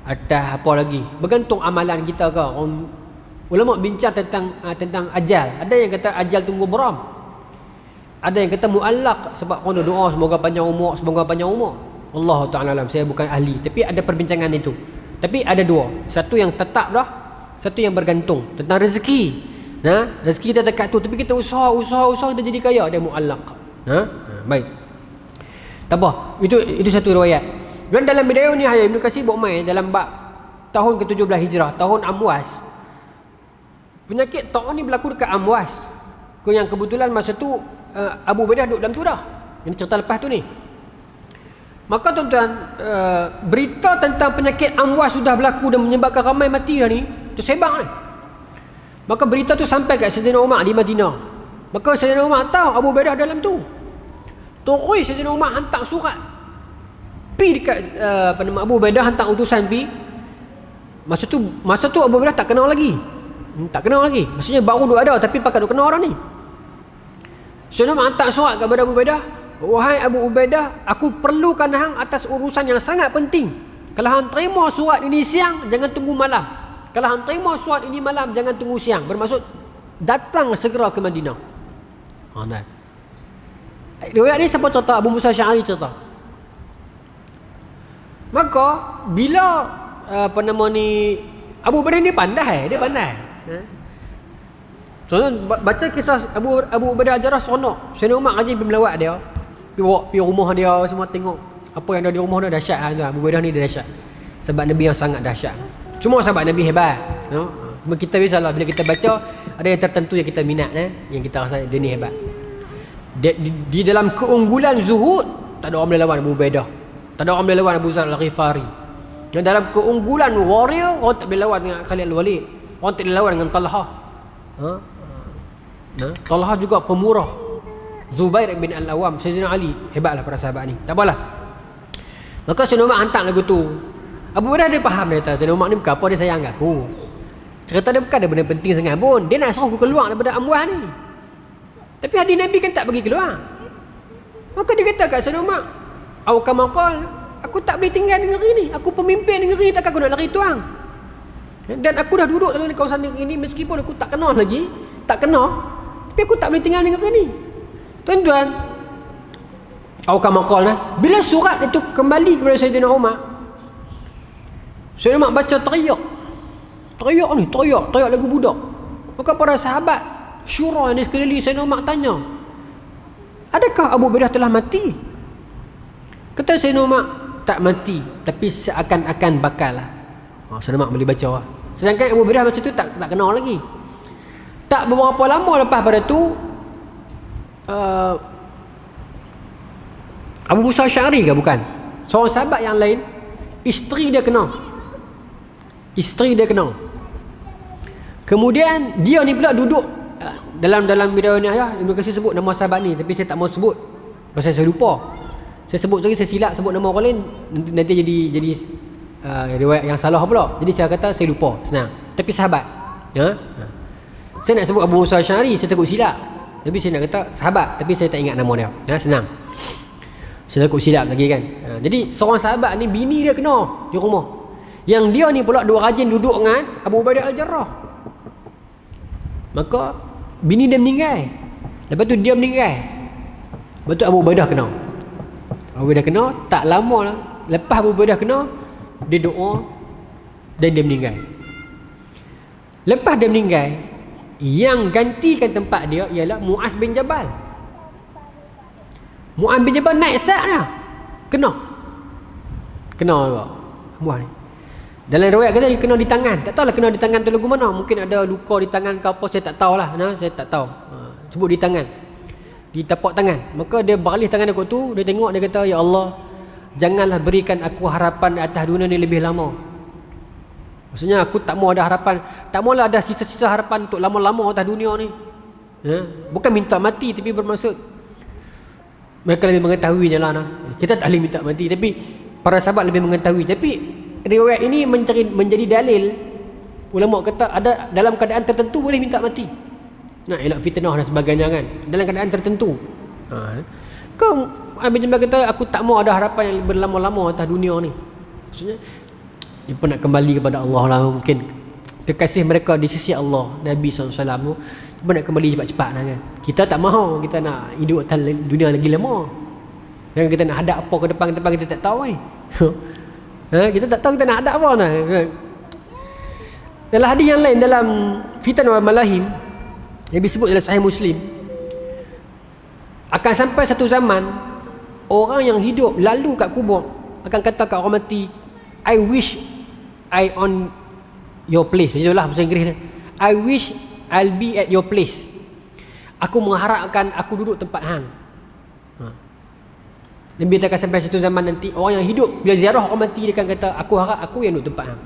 atas apa lagi, bergantung amalan kita ke. Ulama bincang tentang ajal. Ada yang kata ajal tu mubram. Ada yang kata muallaq sebab orang doa semoga panjang umur, semoga panjang umur. Allah Ta'ala alam, saya bukan ahli, tapi ada perbincangan itu. Tapi ada dua, satu yang tetap dah, satu yang bergantung tentang rezeki. Nah, rezeki kita dekat tu, tapi kita usaha kita jadi kaya, dia muallaq. Baik. Tak apa, itu satu riwayat. Dan dalam Bidayah Nihayah Ibn Katsir buat main dalam bab tahun ke-17 Hijrah, tahun Amwas. Penyakit taun ni berlaku dekat Amwas. Yang kebetulan masa tu Abu Ubaidah duduk dalam tu dah. Ini cerita lepas tu ni. Maka tuan-tuan, berita tentang penyakit Amwas sudah berlaku dan menyebabkan ramai mati dah ni, tersebar ni. Maka berita tu sampai kat Sayyidina Umar di Madinah. Maka Sayyidina Umar tahu Abu Ubaidah dalam tu. Terus Sayyidina Umar hantar surat pi dekat Abu Ubaidah, hantar utusan pi. Masa tu Abu Ubaidah tak kenal lagi. Maksudnya baru duk ada tapi pakat duk kenal orang ni. Sayyidina Umar hantar surat kepada Abu Ubaidah, wahai Abu Ubaidah, aku perlukan hang atas urusan yang sangat penting. Kalau hang terima surat ini siang, jangan tunggu malam. Kalau hang terima surat ini malam, jangan tunggu siang. Bermaksud datang segera ke Madinah. Riwayat ni siapa cerita? Abu Musa Asy'ari cerita. Maka bila Abu Ubaidah ni pandai, dia pandai. Soalnya baca kisah Abu Ubaidah Al-Jarrah seronok. Sayyidina Umar ngaji pergi melawat dia. Pergi rumah dia, semua tengok apa yang ada di rumah dia, dahsyat Abu Ubaidah ni dia dahsyat. Sebab Nabi yang sangat dahsyat. Cuma sahabat Nabi hebat. Cuma kita biasalah bila kita baca ada yang tertentu yang kita minat, yang kita rasa dia ni hebat. Di dalam keunggulan zuhud tak ada orang boleh lawan Abu Ubaidah. Tak ada orang boleh lawan Abu Zar Al-Ghifari. Yang dalam keunggulan warrior, orang tak boleh lawan dengan Khalid Al-Walid. Orang tak boleh lawan dengan Talha. Talha juga pemurah. Zubair bin Al-Awwam, Sayyidina Ali, hebatlah para sahabat ni. Tak apalah. Maka Sayyidina Umar hantar lagu tu. Abu Ubaidah dia faham, dia kata Sayyidina Umar ni bukan apa, dia sayang aku. Cerita dia bukan ada benda penting sangat pun. Dia nak suruh aku keluar daripada Amwah ni. Tapi hadis Nabi kan tak bagi keluar. Maka dia kata kat Sayyidina Umar, Aukamakal, aku tak boleh tinggal di negeri ni. Aku pemimpin negeri ni, takkan aku nak lari tuang. Dan aku dah duduk dalam kawasan negeri ni, meskipun aku tak kenal lagi, tapi aku tak boleh tinggal di negeri ni. Tuan-tuan, Aukamakal bila surat itu kembali kepada Sayyidina Umar, Sayyidina Umar baca teriak lagu budak. Maka para sahabat syura yang di sekeliling Sayyidina Umar tanya, adakah Abu Ubaidah telah mati? Kata Sayyidina Umar, tak mati, tapi seakan-akan bakal lah. Sayyidina Umar boleh baca lah. Sedangkan Abu Ubaidah masa tu tak kenal lagi. Tak beberapa lama lepas pada tu, Abu Musa Asy'ari ke bukan? Seorang sahabat yang lain, isteri dia kenal. Kemudian dia ni pula duduk dalam Bidayah Nihayah, Ibn Katsir sebut nama sahabat ni, tapi saya tak mau sebut pasal saya lupa. Saya sebut lagi, saya silap sebut nama orang lain, nanti jadi riwayat yang salah pula. Jadi saya kata saya lupa, senang. Tapi sahabat. Saya nak sebut Abu Musa Asy'ari, saya takut silap. Tapi saya nak kata sahabat, tapi saya tak ingat nama dia. Senang. Saya takut silap lagi kan. Jadi seorang sahabat ni bini dia kena di rumah. Yang dia ni pula dua rajin duduk dengan Abu Ubaidah Al-Jarrah. Maka bini dia meninggal. Lepas tu dia meninggal. Lepas tu Abu Ubaidah kena. Abu Ubaidah kena, tak lama lah. Lepas Abu Ubaidah kena, dia doa dan dia meninggal. Lepas dia meninggal, yang gantikan tempat dia ialah Muaz bin Jabal. Muaz bin Jabal naik sat dah. Kena juga Muaz ni. Dalam riwayat kata dia kena di tangan. Tak tahulah kena di tangan tu lagu mana. Mungkin ada luka di tangan ke apa, saya tak tahulah. Saya tak tahu. Sebut di tangan. Di tapak tangan. Maka dia beralih tangan dia kot tu, dia tengok, dia kata, ya Allah, janganlah berikan aku harapan di atas dunia ni lebih lama. Maksudnya aku tak mau ada harapan, tak maulah ada sisa-sisa harapan untuk lama-lama atas dunia ni. Bukan minta mati, tapi bermaksud mereka lebih mengetahui je lah. Kita tak boleh minta mati, tapi para sahabat lebih mengetahui. Tapi riwayat ini menjadi dalil. Ulama kata ada dalam keadaan tertentu boleh minta mati, nak elak fitnah dan sebagainya kan, dalam keadaan tertentu. Kau Abi Jambal kata aku tak mau ada harapan yang berlama-lama atas dunia ni. Maksudnya dia pun nak kembali kepada Allah lah. Mungkin kekasih mereka di sisi Allah, Nabi SAW tu. Apa nak kembali cepat-cepat lah kan. Kita tak mahu, kita nak hidup atas dunia lagi lama. Dan kita nak hadap apa ke depan kita tak tahu kan. Kita tak tahu kita nak hadap apa nah. Dalam hadis yang lain dalam Fitan wal Malahim yang disebut dalam Sahih Muslim, akan sampai satu zaman orang yang hidup lalu kat kubur akan kata kat orang mati, I wish I on your place. Macam itulah bahasa Inggeris dia. I wish I'll be at your place. Aku mengharapkan aku duduk tempat hang. Nabi akan sampai satu zaman nanti orang yang hidup bila ziarah orang mati dia akan kata, aku harap aku yang duduk tempat hang.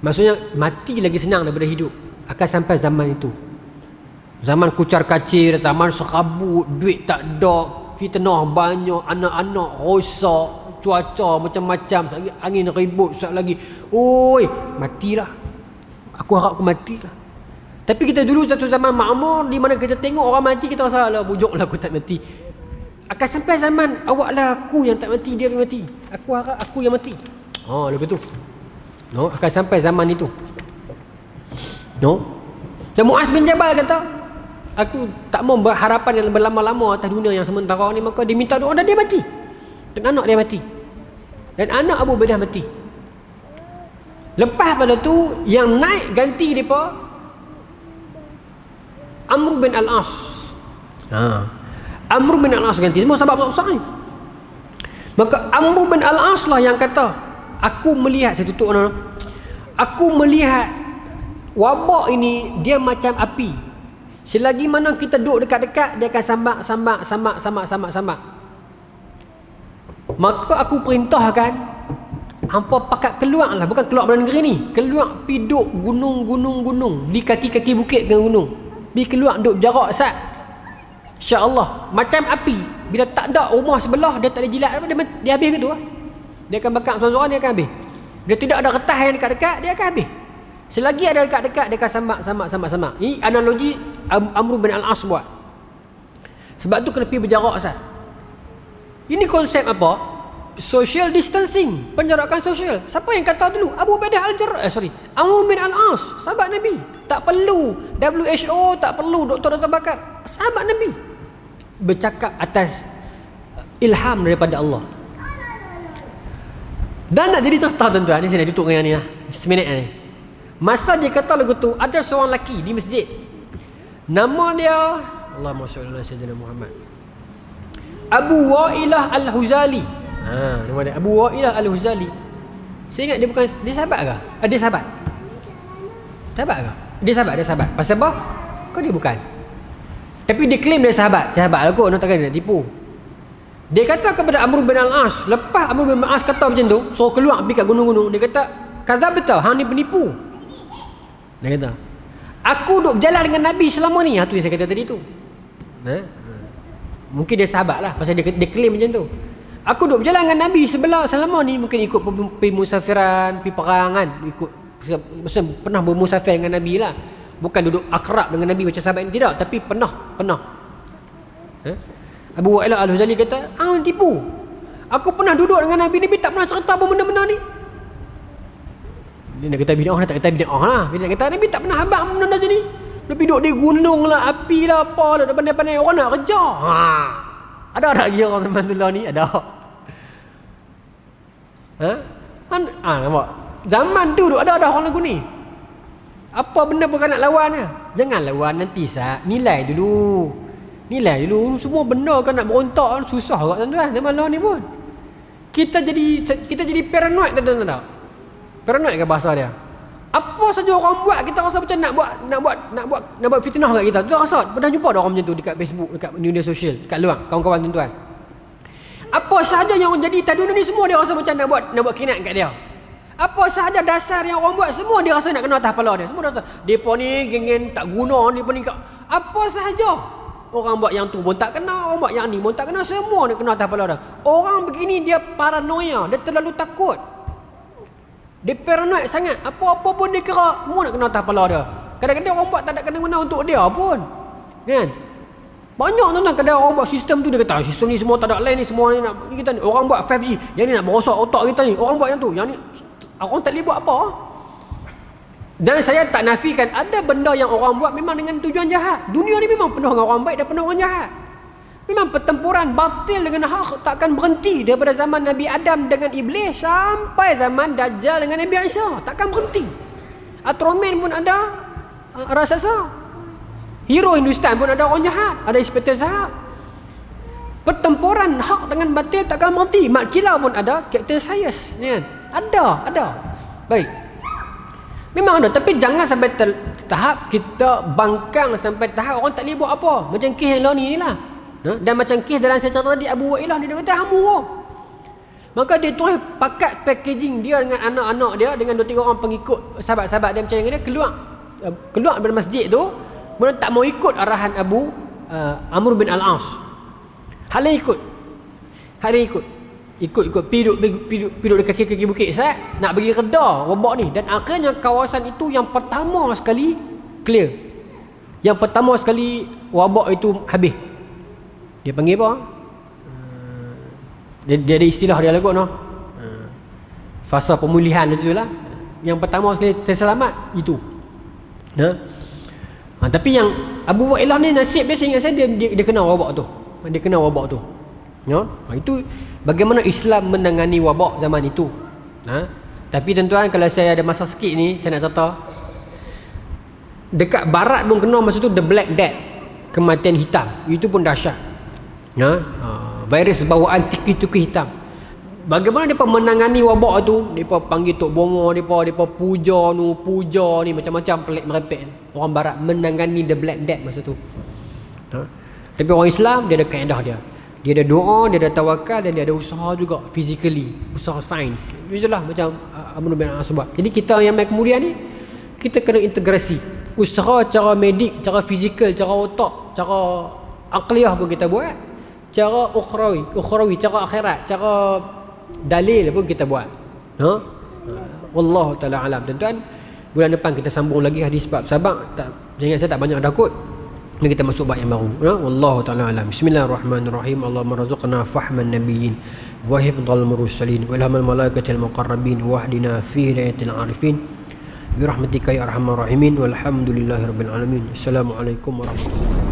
Maksudnya mati lagi senang daripada hidup. Akan sampai zaman itu. Zaman kucar kacir, zaman sekabut, duit tak ada, fitnah banyak, anak-anak rosak, cuaca macam-macam, angin ribut sekejap lagi. Oi, matilah. Aku harap aku matilah. Tapi kita dulu satu zaman makmur di mana kita tengok orang mati, kita rasa lah bujuklah aku tak mati. Akan sampai zaman awaklah aku yang tak mati, dia yang mati. Aku harap aku yang mati. Lepas tu. Akan sampai zaman itu. Dan Muaz bin Jabal kata, aku tak mau berharapan yang berlama-lama atas dunia yang sementara ni, maka dia minta doa dan dia mati. Dan anak dia mati. Dan anak Abu Ubaidah mati. Lepas pada tu yang naik ganti depa Amr bin Al-As. Amr bin Al-As ganti. Semua sahabat besar ni. Maka Amr bin Al-As lah yang kata, aku melihat, saya tutup orang. Aku melihat wabak ini dia macam api. Selagi mana kita duduk dekat-dekat, dia akan sambak. Maka aku perintahkan hampa pakat keluar lah, bukan keluar dari negeri ni, keluar pi duduk gunung, di kaki-kaki bukit ke gunung. Pi keluar duduk jarak sat. Insya-Allah macam api. Bila tak ada rumah sebelah, dia tak ada jilat apa, dia habis gitu lah. Dia akan bakar seorang-seorang, dia akan habis. Bila tidak ada getah yang dekat-dekat, dia akan habis. Selagi ada dekat-dekat, dia akan sambak. Ini analogi Amr bin Al-As buat. Sebab tu kena pergi berjarak sah. Ini konsep apa? Social distancing, penjarakan sosial. Siapa yang kata dulu? Abu Ubaidah Amr bin Al-As, sahabat Nabi. Tak perlu WHO, tak perlu Dr. Bakar. Sahabat Nabi. Bercakap atas ilham daripada Allah. Dan nak jadi cerita tuan-tuan, ni saya nak tutup dengan yang ni lah. Seminit ni. Masa dia kata lagu tu, ada seorang lelaki di masjid. Nama dia Allahumma shalli ala sayyidina Muhammad. Abu Wa'ilah Al-Huzali. Nama dia Abu Wa'ilah Al-Huzali. Saya ingat dia bukan, dia sahabat ke? Dia sahabat. Sahabat ke? Dia sahabat. Pasal apa? Kau dia bukan. Tapi dia claim dia sahabat. Sahabat lah kot, takkan dia nak tipu. Dia kata kepada Amr bin Al-As, lepas Amr bin Al-As kata macam tu, so keluar pergi kat gunung-gunung, dia kata, kazab betul, hang ni penipu. Dia kata, aku duduk berjalan dengan Nabi selama ni. Tu yang saya kata tadi tu. Mungkin dia sahabat lah, pasal dia claim macam tu. Aku duduk berjalan dengan Nabi selama ni, mungkin ikut pergi musafiran, pergi perangan, maksudnya pernah bermusafir dengan Nabi lah. Bukan duduk akrab dengan Nabi macam sahabat ni, tidak, tapi pernah. Abu Wa'ilah Al-Huzali kata, tipu. Aku pernah duduk dengan Nabi tak pernah cerita apa benda-benda ni. Dia nak kata bid'ah, tak kata bid'ah lah. Dia nak kata Nabi tak pernah habaq benda macam ni. Dia duduk di gunung lah, api lah, apa lah, pandai-pandai orang nak kerja. Ada lagi orang zaman dulu ni? Ada. Nampak? Zaman tu ada orang lagu ni. Apa benda pun nak lawan dia. Jangan lawan nanti nilai dulu. Semua benda kan nak berontak kan susah kat tuan-tuan. Zaman lawan ni pun. Kita jadi paranoid tak? Paranoid ke bahasa dia? Apa saja orang buat, kita rasa macam nak buat fitnah kat kita. Tu rasa pernah jumpa ada orang macam tu dekat Facebook, dekat media sosial, dekat luar, kawan-kawan tuan-tuan. Apa sahaja yang orang jadi atas dunia ni, semua dia rasa macam nak buat kinat kat dia. Apa sahaja dasar yang orang buat, semua dia rasa nak kena atas kepala dia. Semua dia rasa depa ni geng tak guna, depa ni apa sahaja. Orang buat yang tu pun tak kena, orang buat yang ni pun tak kena, semua nak kena atas kepala dia. Orang begini dia paranoia, dia terlalu takut. Dia paranoid sangat. Apa-apa pun dia kira semua nak kena atas kepala dia. Kadang-kadang orang buat tak ada kena-guna untuk dia pun. Kan? Banyak tuan-tuan, kadang orang buat sistem tu, dia kata sistem ni semua tak ada line ni, semua ni nak ni kita ni. Orang buat 5G, yang ni nak merosak otak kita ni. Orang buat yang tu, yang ni orang tak boleh buat apa. Dan saya tak nafikan ada benda yang orang buat memang dengan tujuan jahat. Dunia ni memang penuh dengan orang baik dan penuh dengan jahat. Memang pertempuran batil dengan hak takkan berhenti daripada zaman Nabi Adam dengan Iblis sampai zaman Dajjal dengan Nabi Isa. Takkan berhenti. Ultraman pun ada raksasa. Hero Hindustan pun ada orang jahat, ada Inspektor Zahab. Pertempuran hak dengan batil takkan berhenti. Mat Kilau pun ada, Captain Sayers, kan? Ada. Baik. Memang ada, tapi jangan sampai tahap kita bangkang sampai tahap orang tak boleh buat apa. Macam kes yang ni lah. Dan macam kes dalam saya cerita tadi, Abu Wa'ilah ni dia kata hamba. Maka dia terus pakat packaging dia dengan anak-anak dia, dengan 2-3 orang pengikut sahabat-sahabat dia macam dia, keluar dari masjid tu. Kemudian tak mau ikut arahan Abu Amr bin Al-As. Hala ikut Piduk dekat kaki bukit Sa'ad, nak bagi reda wabak ni. Dan akhirnya kawasan itu yang pertama sekali clear. Yang pertama sekali wabak itu habis. Dia panggil apa? Dia ada istilah dia lagu no. Fasa pemulihan itu lah. Yang pertama sekali terselamat itu. Tapi yang Abu Wa'ilah ni nasib dia, seingat saya dia kena wabak tu. Itu bagaimana Islam menangani wabak zaman itu. Tapi tuan-tuan, kalau saya ada masa sikit ni, saya nak cerita. Dekat barat pun kena masa tu the Black Death, kematian hitam. Itu pun dahsyat. Virus bawaan tiki-tuki hitam. Bagaimana mereka menangani wabak tu? Mereka panggil Tok Bongo, mereka puja ni macam-macam pelik merepek. Orang barat menangani the Black Death masa tu. Tapi orang Islam dia ada kaedah dia. Dia ada doa, dia ada tawakal, dan dia ada usaha juga physically, usaha sains. Itulah macam Abu bin As sebut. Jadi kita yang mai kemudian ni, kita kena integrasi usaha cara medik, cara fizikal, cara otak, cara akliyah pun kita buat, cara ukhrawi, cara akhirat, cara dalil pun kita buat. Wallahu taala alam. Tuan-tuan, bulan depan kita sambung lagi hadis bab sabak. Jangan saya tak banyak dakut. Mari kita masuk bab yang baru. Wallahu taala alam. Bismillahirrahmanirrahim. Allahumma razaqna fahman nabiyyin wa hifdzal mursalin wa ilhamal malaikatil muqarrabin wa hdina fi hidayatil arifin bi rahmatika ya arhamar rahimin walhamdulillahirabbil alamin. Assalamualaikum warahmatullahi wabarakatuh.